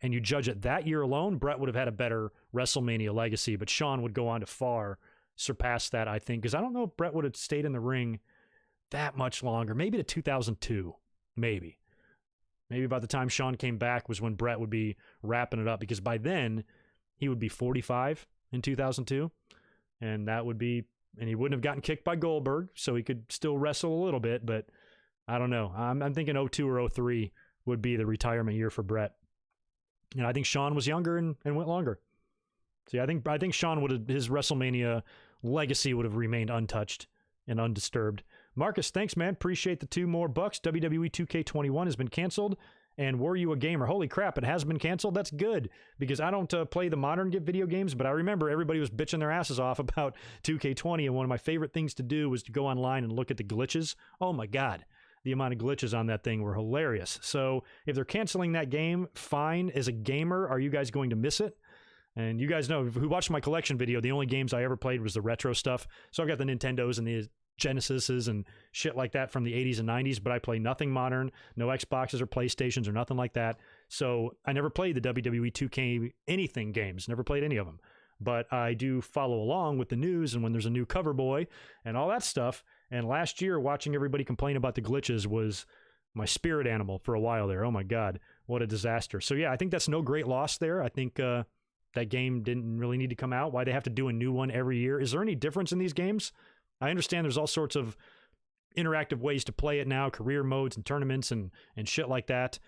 A: and you judge it that year alone, Brett would have had a better WrestleMania legacy, but Sean would go on to far surpass that, I think, because I don't know if Brett would have stayed in the ring that much longer. Maybe to 2002, maybe. Maybe by the time Sean came back was when Brett would be wrapping it up, because by then he would be 45 in 2002, and he wouldn't have gotten kicked by Goldberg, so he could still wrestle a little bit, but I don't know. I'm thinking 02 or 03 would be the retirement year for Brett. And I think Sean was younger and went longer. See, I think Sean his WrestleMania legacy would have remained untouched and undisturbed. Marcus, thanks, man. Appreciate the $2 more. WWE 2K21 has been canceled. And were you a gamer? Holy crap, it has been canceled? That's good, because I don't play the modern video games, but I remember everybody was bitching their asses off about 2K20, and one of my favorite things to do was to go online and look at the glitches. Oh my God. The amount of glitches on that thing were hilarious. So if they're canceling that game, fine. As a gamer, are you guys going to miss it? And you guys know, who watched my collection video, the only games I ever played was the retro stuff. So I've got the Nintendos and the Genesises and shit like that from the 80s and 90s, but I play nothing modern, no Xboxes or PlayStations or nothing like that. So I never played the WWE 2K anything games, never played any of them. But I do follow along with the news and when there's a new cover boy and all that stuff. And last year, watching everybody complain about the glitches was my spirit animal for a while there. Oh my God, what a disaster. So yeah, I think that's no great loss there. I think that game didn't really need to come out. Why they have to do a new one every year? Is there any difference in these games? I understand there's all sorts of interactive ways to play it now, career modes and tournaments and shit like that.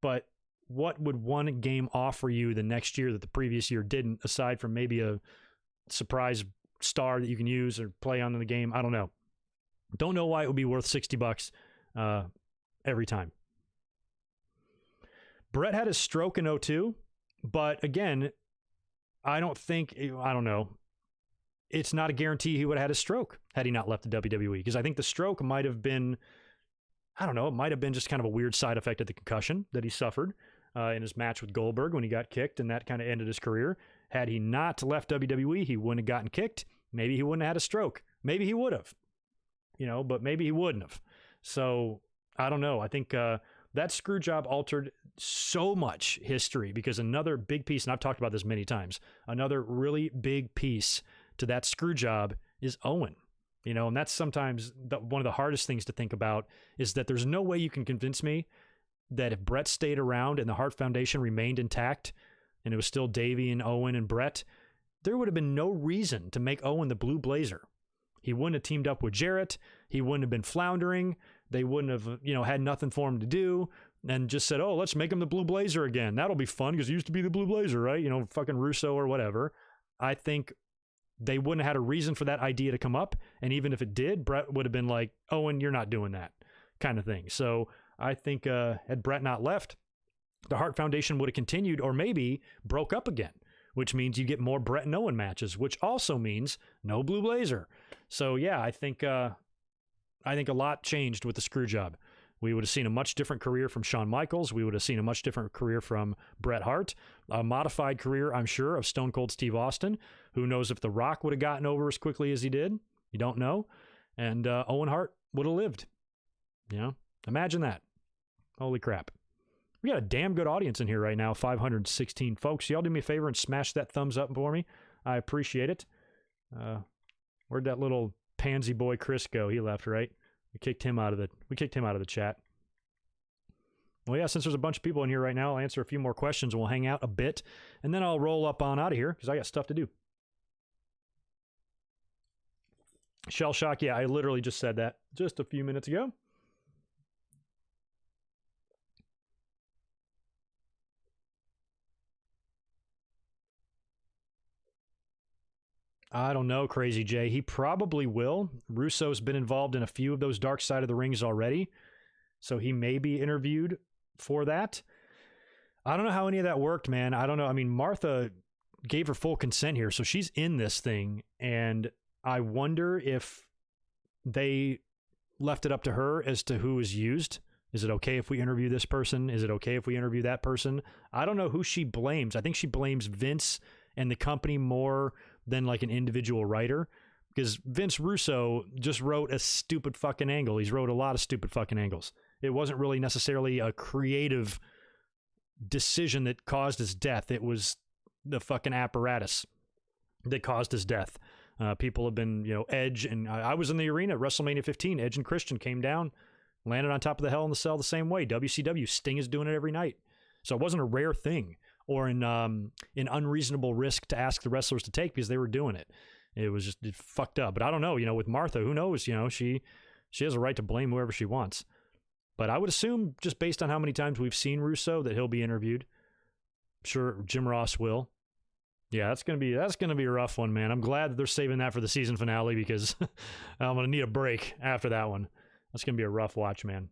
A: But what would one game offer you the next year that the previous year didn't, aside from maybe a surprise star that you can use or play on in the game? I don't know. Don't know why it would be worth $60 every time. Brett had his stroke in 02, but again, I don't know. It's not a guarantee he would have had a stroke had he not left the WWE, because I think the stroke might have been, it might have been just kind of a weird side effect of the concussion that he suffered in his match with Goldberg when he got kicked, and that kind of ended his career. Had he not left WWE, he wouldn't have gotten kicked. Maybe he wouldn't have had a stroke. Maybe he would have. But maybe he wouldn't have. So I don't know. I think that screw job altered so much history, because another big piece, and I've talked about this many times, another really big piece to that screw job is Owen. And that's sometimes one of the hardest things to think about, is that there's no way you can convince me that if Brett stayed around and the Hart Foundation remained intact and it was still Davey and Owen and Brett, there would have been no reason to make Owen the Blue Blazer. He wouldn't have teamed up with Jarrett. He wouldn't have been floundering. They wouldn't have, had nothing for him to do and just said, oh, let's make him the Blue Blazer again. That'll be fun because he used to be the Blue Blazer, right? Fucking Russo or whatever. I think they wouldn't have had a reason for that idea to come up. And even if it did, Brett would have been like, Owen, you're not doing that kind of thing. So I think had Brett not left, the Hart Foundation would have continued or maybe broke up again, which means you get more Brett and Owen matches, which also means no Blue Blazer. So yeah, I think a lot changed with the screw job. We would have seen a much different career from Shawn Michaels. We would have seen a much different career from Bret Hart. A modified career, I'm sure, of Stone Cold Steve Austin. Who knows if The Rock would have gotten over as quickly as he did? You don't know. And Owen Hart would have lived. Imagine that. Holy crap. We got a damn good audience in here right now, 516 folks. Y'all do me a favor and smash that thumbs up for me. I appreciate it. Where'd that little pansy boy Chris go? He left, right? We kicked him out of the chat. Well, yeah, since there's a bunch of people in here right now, I'll answer a few more questions and we'll hang out a bit. And then I'll roll up on out of here because I got stuff to do. Shell shock, yeah, I literally just said that just a few minutes ago. I don't know, Crazy Jay. He probably will. Russo's been involved in a few of those Dark Side of the Rings already, so he may be interviewed for that. I don't know how any of that worked, man. I don't know. I mean, Martha gave her full consent here, so she's in this thing, and I wonder if they left it up to her as to who is used. Is it okay if we interview this person? Is it okay if we interview that person? I don't know who she blames. I think she blames Vince and the company more than like an individual writer, because Vince Russo just wrote a stupid fucking angle. He's wrote a lot of stupid fucking angles. It wasn't really necessarily a creative decision that caused his death. It was the fucking apparatus that caused his death. People have been, Edge, and I was in the arena at WrestleMania 15. Edge and Christian came down, landed on top of the Hell in the Cell the same way. WCW, Sting is doing it every night. So it wasn't a rare thing or an unreasonable risk to ask the wrestlers to take because they were doing it. It was just fucked up. But I don't know, with Martha, who knows? She has a right to blame whoever she wants. But I would assume, just based on how many times we've seen Russo, that he'll be interviewed. I'm sure Jim Ross will. Yeah, that's gonna be a rough one, man. I'm glad that they're saving that for the season finale because I'm gonna need a break after that one. That's gonna be a rough watch, man.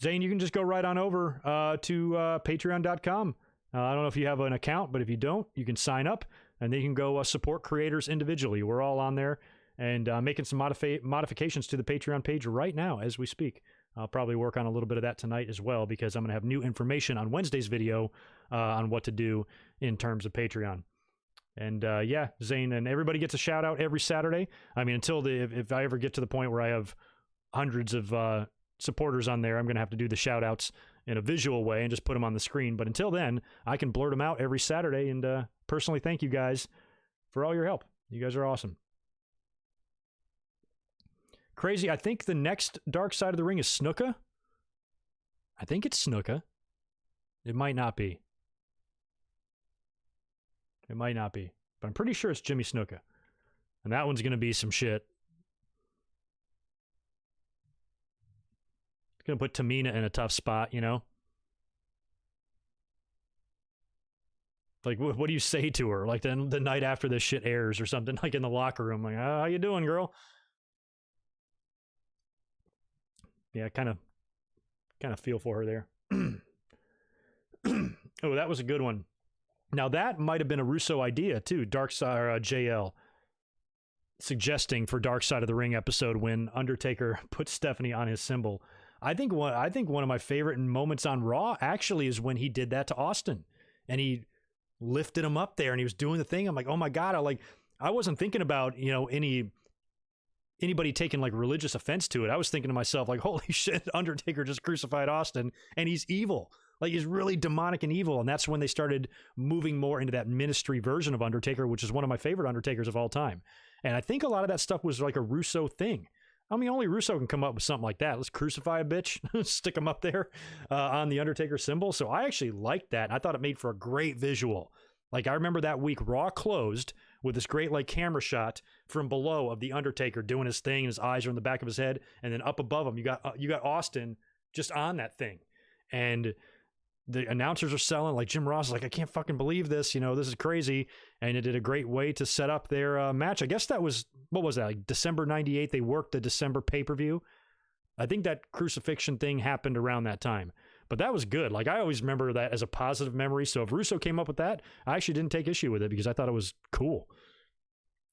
A: Zane, you can just go right on over to patreon.com. I don't know if you have an account, but if you don't, you can sign up and then you can go support creators individually. We're all on there and making some modifications to the Patreon page right now as we speak. I'll probably work on a little bit of that tonight as well because I'm going to have new information on Wednesday's video on what to do in terms of Patreon. And yeah, Zane, and everybody gets a shout out every Saturday. I mean, if I ever get to the point where I have hundreds of supporters on there, I'm going to have to do the shout outs in a visual way and just put them on the screen. But until then, I can blurt them out every Saturday. And personally, thank you guys for all your help. You guys are awesome. Crazy, I think the next Dark Side of the Ring is Snuka. I think it's Snuka. It might not be. It might not be. But I'm pretty sure it's Jimmy Snuka. And that one's going to be some shit. It's going to put Tamina in a tough spot, Like, what do you say to her? Like, the night after this shit airs or something, like in the locker room. Like, how you doing, girl? Yeah, kind of feel for her there. Oh, that was a good one. Now, that might have been a Russo idea, too. Dark Side, or JL, suggesting for Dark Side of the Ring episode when Undertaker put Stephanie on his symbol. I think one of my favorite moments on Raw actually is when he did that to Austin. And he lifted him up there and he was doing the thing. I'm like, oh my God. I wasn't thinking about, anybody taking like religious offense to it. I was thinking to myself, like, holy shit, Undertaker just crucified Austin and he's evil. Like, he's really demonic and evil. And that's when they started moving more into that ministry version of Undertaker, which is one of my favorite Undertakers of all time. And I think a lot of that stuff was like a Russo thing. I mean, only Russo can come up with something like that. Let's crucify a bitch, stick him up there on the Undertaker symbol. So I actually liked that. I thought it made for a great visual. Like, I remember that week Raw closed with this great like camera shot from below of the Undertaker doing his thing and his eyes are in the back of his head. And then up above him, you got Austin just on that thing. And the announcers are selling, like Jim Ross is like, I can't fucking believe this. This is crazy. And it did a great way to set up their match. I guess that was, what was that? Like December 98. They worked the December pay-per-view. I think that crucifixion thing happened around that time. But that was good. Like, I always remember that as a positive memory. So if Russo came up with that, I actually didn't take issue with it because I thought it was cool.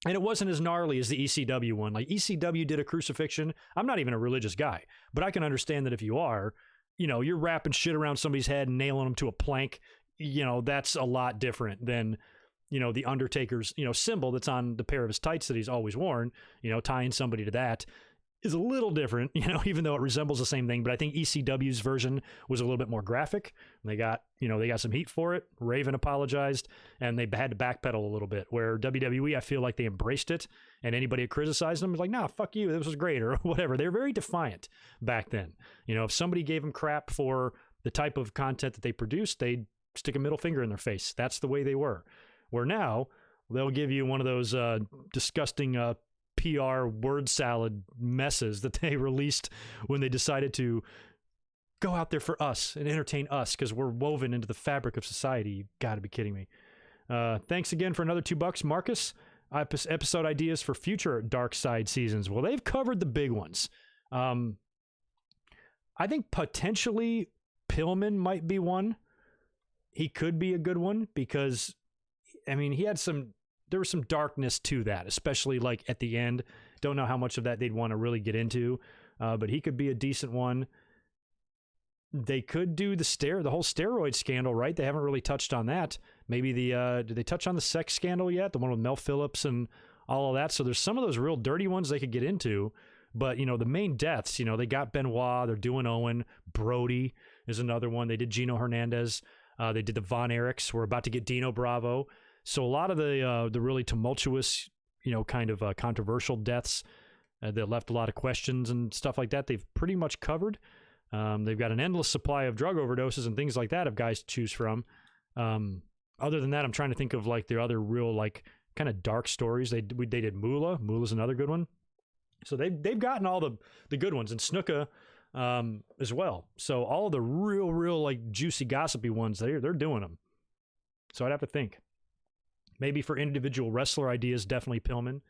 A: And it wasn't as gnarly as the ECW one. Like, ECW did a crucifixion. I'm not even a religious guy, but I can understand that if you are, you're wrapping shit around somebody's head and nailing them to a plank, that's a lot different than, the Undertaker's, symbol that's on the pair of his tights that he's always worn, tying somebody to that is a little different, even though it resembles the same thing. But I think ECW's version was a little bit more graphic. They got some heat for it. Raven apologized and they had to backpedal a little bit, where WWE, I feel like they embraced it And anybody that criticized them was like, nah, fuck you, this was great, or whatever. They were very defiant back then. You know, if somebody gave them crap for the type of content that they produced, they'd stick a middle finger in their face. That's the way they were. Where now, they'll give you one of those disgusting PR word salad messes that they released when they decided to go out there for us and entertain us because we're woven into the fabric of society. You got to be kidding me. Thanks again for another $2, Marcus. Episode ideas for future Dark Side seasons. Well, they've covered the big ones. I think potentially Pillman might be one. He could be a good one because, I mean, there was some darkness to that, especially like at the end. Don't know how much of that they'd want to really get into, but he could be a decent one. They could do the whole steroid scandal, right? They haven't really touched on that. Maybe did they touch on the sex scandal yet? The one with Mel Phillips and all of that. So there's some of those real dirty ones they could get into, but you know, the main deaths, you know, they got Benoit, they're doing Owen, Brody is another one. They did Gino Hernandez. They did the Von Erichs. We're about to get Dino Bravo. So a lot of the really tumultuous, you know, kind of controversial deaths that left a lot of questions and stuff like that, they've pretty much covered. They've got an endless supply of drug overdoses and things like that of guys to choose from. Other than that, I'm trying to think of like the other real like kind of dark stories. They did Moolah. Moolah's another good one. So they've gotten all the good ones, and Snuka as well. So all of the real like juicy gossipy ones, they're doing them. So I'd have to think. Maybe for individual wrestler ideas, definitely Pillman.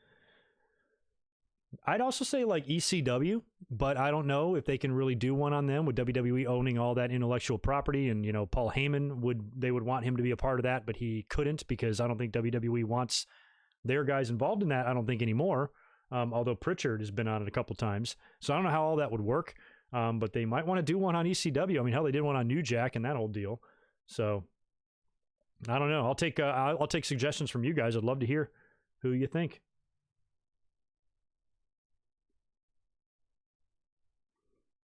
A: I'd also say like ECW, but I don't know if they can really do one on them with WWE owning all that intellectual property. And, you know, Paul Heyman they would want him to be a part of that, but he couldn't because I don't think WWE wants their guys involved in that. I don't think anymore. Although Pritchard has been on it a couple times. So I don't know how all that would work. But they might want to do one on ECW. I mean, hell, they did one on New Jack and that whole deal. So I don't know. I'll take suggestions from you guys. I'd love to hear who you think.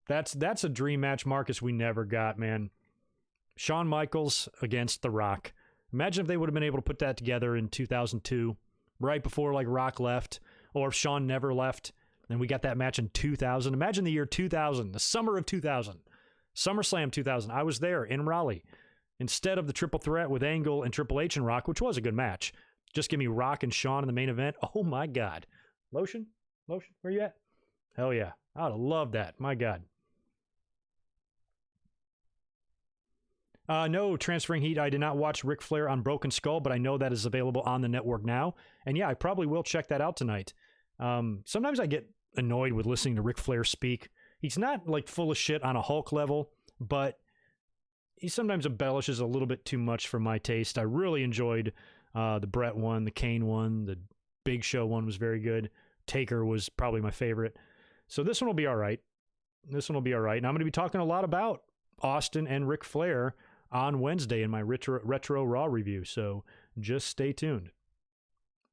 A: That's a dream match, Marcus, we never got, man. Shawn Michaels against The Rock. Imagine if they would have been able to put that together in 2002, right before like Rock left, or if Shawn never left, and we got that match in 2000. Imagine the year 2000, the summer of 2000, SummerSlam 2000. I was there in Raleigh. Instead of the triple threat with Angle and Triple H and Rock, which was a good match, just give me Rock and Shawn in the main event. Oh my God. Lotion, where you at? Hell yeah. I would have loved that. My God. No, Transferring Heat. I did not watch Ric Flair on Broken Skull, but I know that is available on the network now. And yeah, I probably will check that out tonight. Sometimes I get annoyed with listening to Ric Flair speak. He's not like full of shit on a Hulk level, but he sometimes embellishes a little bit too much for my taste. I really enjoyed the Brett one, the Kane one, the Big Show one was very good. Taker was probably my favorite. So this one will be all right. And I'm going to be talking a lot about Austin and Ric Flair on Wednesday in my Retro Raw review. So just stay tuned.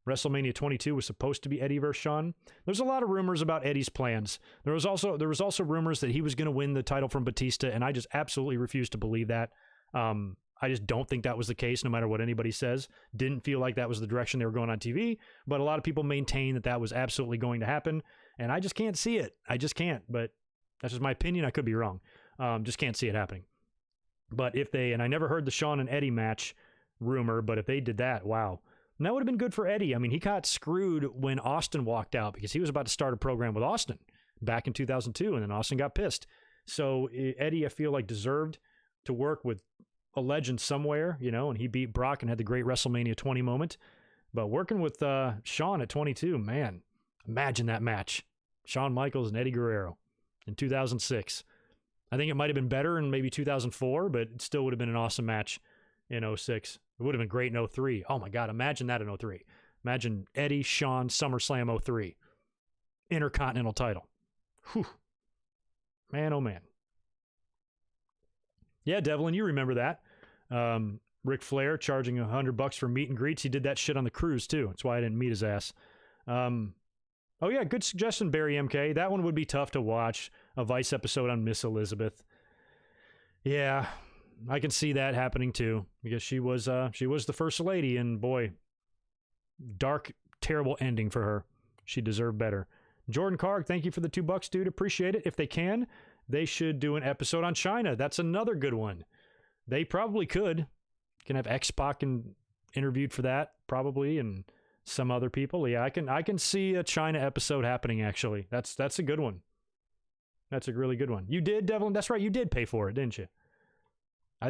A: WrestleMania 22 was supposed to be Eddie versus Shawn. There's a lot of rumors about Eddie's plans. There was also rumors that he was going to win the title from Batista, and I just absolutely refuse to believe that. I just don't think that was the case, no matter what anybody says. Didn't feel like that was the direction they were going on TV, but a lot of people maintain that was absolutely going to happen, and I just can't see it. I just can't, but that's just my opinion. I could be wrong. Just can't see it happening. But if they, and I never heard the Shawn and Eddie match rumor, but if they did that, wow. And that would have been good for Eddie. I mean, he got screwed when Austin walked out because he was about to start a program with Austin back in 2002, and then Austin got pissed. So Eddie, I feel like, deserved to work with a legend somewhere, you know, and he beat Brock and had the great WrestleMania 20 moment. But working with Shawn at 22, man, imagine that match. Shawn Michaels and Eddie Guerrero in 2006. I think it might have been better in maybe 2004, but it still would have been an awesome match in 06. It would have been great in 03. Oh my God, imagine that in 03. Imagine Eddie, Shawn, SummerSlam 03. Intercontinental title. Whew. Man, oh man. Yeah, Devlin, you remember that. Ric Flair charging $100 for meet and greets. He did that shit on the cruise too. That's why I didn't meet his ass. Oh yeah, good suggestion, Barry MK. That one would be tough to watch. A Vice episode on Miss Elizabeth. Yeah, I can see that happening too, because she was the first lady, and boy, dark, terrible ending for her. She deserved better. Jordan Carg, thank you for the $2, dude. Appreciate it. If they can, they should do an episode on China. That's another good one. They probably could. Can have X-Pac interviewed for that, probably, and some other people. Yeah, I can see a China episode happening, actually. That's a good one. That's a really good one. You did, Devlin? That's right. You did pay for it, didn't you? I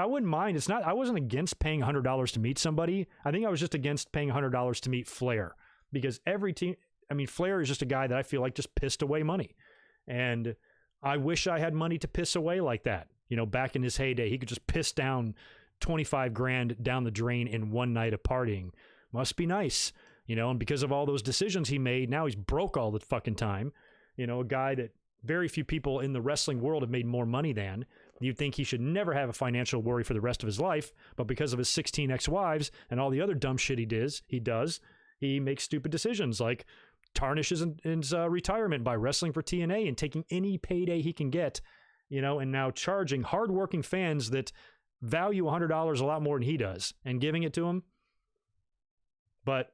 A: wouldn't mind. I wasn't against paying $100 to meet somebody. I think I was just against paying $100 to meet Flair, because every team, Flair is just a guy that I feel like just pissed away money. And I wish I had money to piss away like that. Back in his heyday, he could just piss down 25 grand down the drain in one night of partying. Must be nice, and because of all those decisions he made, now he's broke all the fucking time. A guy that very few people in the wrestling world have made more money than. You'd think he should never have a financial worry for the rest of his life, but because of his 16 ex-wives and all the other dumb shit he makes stupid decisions, like tarnishes his retirement by wrestling for TNA and taking any payday he can get, and now charging hardworking fans that value $100 a lot more than he does and giving it to him. But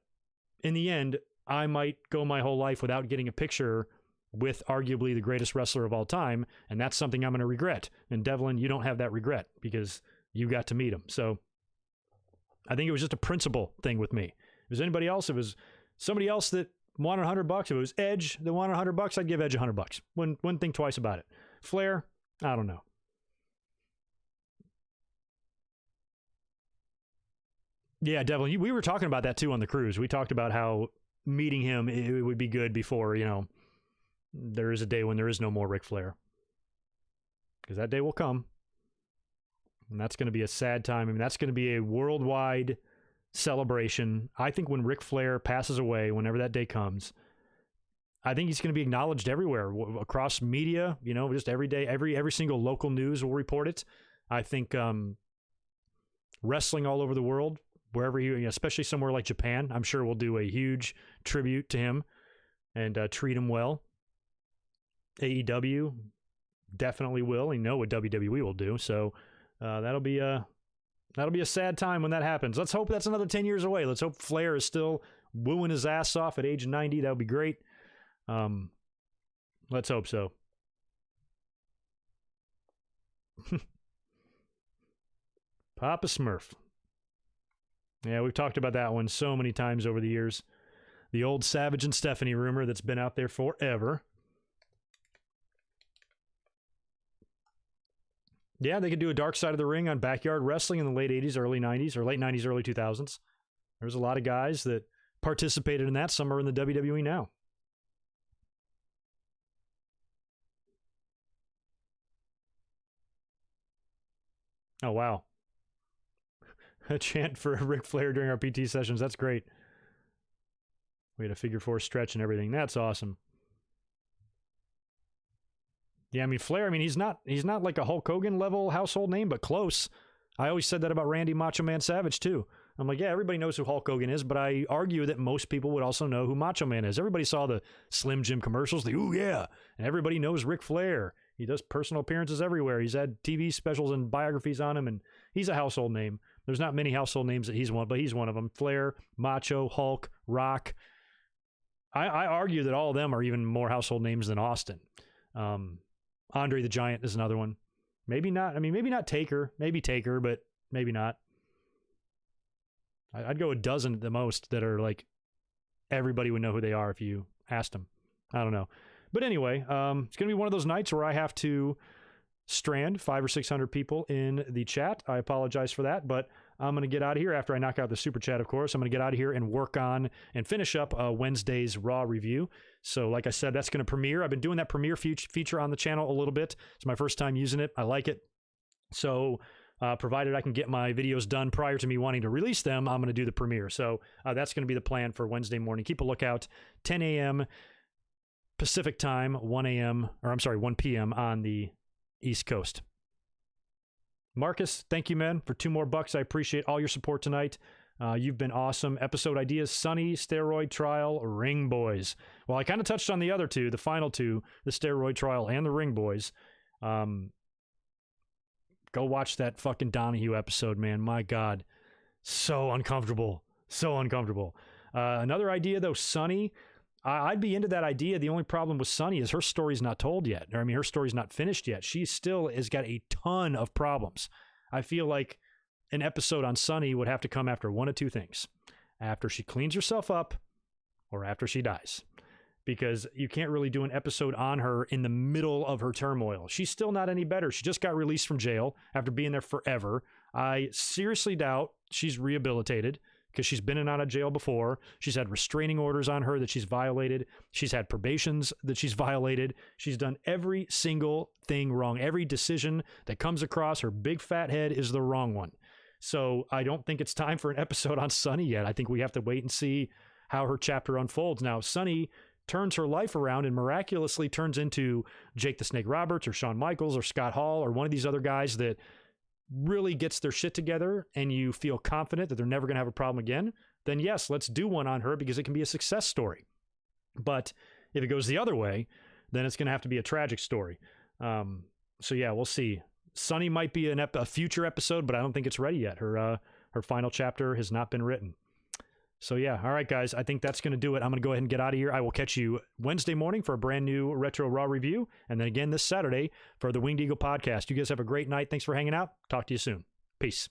A: in the end, I might go my whole life without getting a picture with arguably the greatest wrestler of all time, and that's something I'm going to regret. And Devlin, you don't have that regret because you got to meet him. So I think it was just a principle thing with me. If it was anybody else, it was somebody else that wanted $100. If it was Edge that wanted $100, I'd give Edge $100. Wouldn't think twice about it. Flair, I don't know. Yeah, Devlin, we were talking about that too on the cruise. We talked about how meeting him, it would be good before, there is a day when there is no more Ric Flair. Because that day will come. And that's going to be a sad time. That's going to be a worldwide celebration. I think when Ric Flair passes away, whenever that day comes, I think he's going to be acknowledged everywhere, across media, just every day, every single local news will report it. I think wrestling all over the world, wherever especially somewhere like Japan, I'm sure we'll do a huge tribute to him and treat him well. AEW definitely will. You know what WWE will do. So that'll be a sad time when that happens. Let's hope that's another 10 years away. Let's hope Flair is still wooing his ass off at age 90. That would be great. Let's hope so. Papa Smurf. Yeah, we've talked about that one so many times over the years. The old Savage and Stephanie rumor that's been out there forever. Yeah, they could do a Dark Side of the Ring on Backyard Wrestling in the late 80s, early 90s, or late 90s, early 2000s. There's a lot of guys that participated in that. Some are in the WWE now. Oh, wow. A chant for Ric Flair during our PT sessions. That's great. We had a figure four stretch and everything. That's awesome. Yeah, Flair, he's not like a Hulk Hogan level household name, but close. I always said that about Randy Macho Man Savage, too. I'm like, yeah, everybody knows who Hulk Hogan is, but I argue that most people would also know who Macho Man is. Everybody saw the Slim Jim commercials, ooh, yeah. And everybody knows Ric Flair. He does personal appearances everywhere. He's had TV specials and biographies on him, and he's a household name. There's not many household names that he's one, but he's one of them. Flair, Macho, Hulk, Rock. I argue that all of them are even more household names than Austin. Andre the Giant is another one. Maybe not. Maybe not Taker. Maybe Taker, but maybe not. I'd go a dozen at the most that are like everybody would know who they are if you asked them. I don't know. But anyway, it's going to be one of those nights where I have to strand 500 or 600 people in the chat. I apologize for that, but I'm going to get out of here after I knock out the super chat, of course. I'm going to get out of here and work on and finish up Wednesday's Raw review. So like I said, that's going to premiere. I've been doing that premiere feature on the channel a little bit. It's my first time using it. I like it. So provided I can get my videos done prior to me wanting to release them, I'm going to do the premiere. So that's going to be the plan for Wednesday morning. Keep a lookout. 10 a.m. Pacific time, 1 p.m. on the East Coast. Marcus, thank you, man, for $2 more. I appreciate all your support tonight. You've been awesome. Episode ideas: Sunny, steroid trial, Ring Boys. Well, I kind of touched on the other two, the final two, the steroid trial and the Ring Boys. Go watch that fucking Donahue episode, man. My God. So uncomfortable. So uncomfortable. Another idea, though, Sunny. I'd be into that idea. The only problem with Sunny is her story's not told yet. Or, I mean, her story's not finished yet. She still has got a ton of problems. I feel like an episode on Sunny would have to come after one of two things. After she cleans herself up or after she dies. Because you can't really do an episode on her in the middle of her turmoil. She's still not any better. She just got released from jail after being there forever. I seriously doubt she's rehabilitated because she's been in and out of jail before. She's had restraining orders on her that she's violated. She's had probations that she's violated. She's done every single thing wrong. Every decision that comes across her big fat head is the wrong one. So I don't think it's time for an episode on Sunny yet. I think we have to wait and see how her chapter unfolds. Now, Sunny turns her life around and miraculously turns into Jake the Snake Roberts or Shawn Michaels or Scott Hall or one of these other guys that really gets their shit together and you feel confident that they're never going to have a problem again, then yes, let's do one on her because it can be a success story. But if it goes the other way, then it's going to have to be a tragic story. So yeah, we'll see. Sunny might be a future episode, but I don't think it's ready yet. Her final chapter has not been written. So yeah, all right, guys, I think that's going to do it. I'm going to go ahead and get out of here. I will catch you Wednesday morning for a brand new Retro Raw review, and then again this Saturday for the Winged Eagle podcast. You guys have a great night. Thanks for hanging out. Talk to you soon. Peace.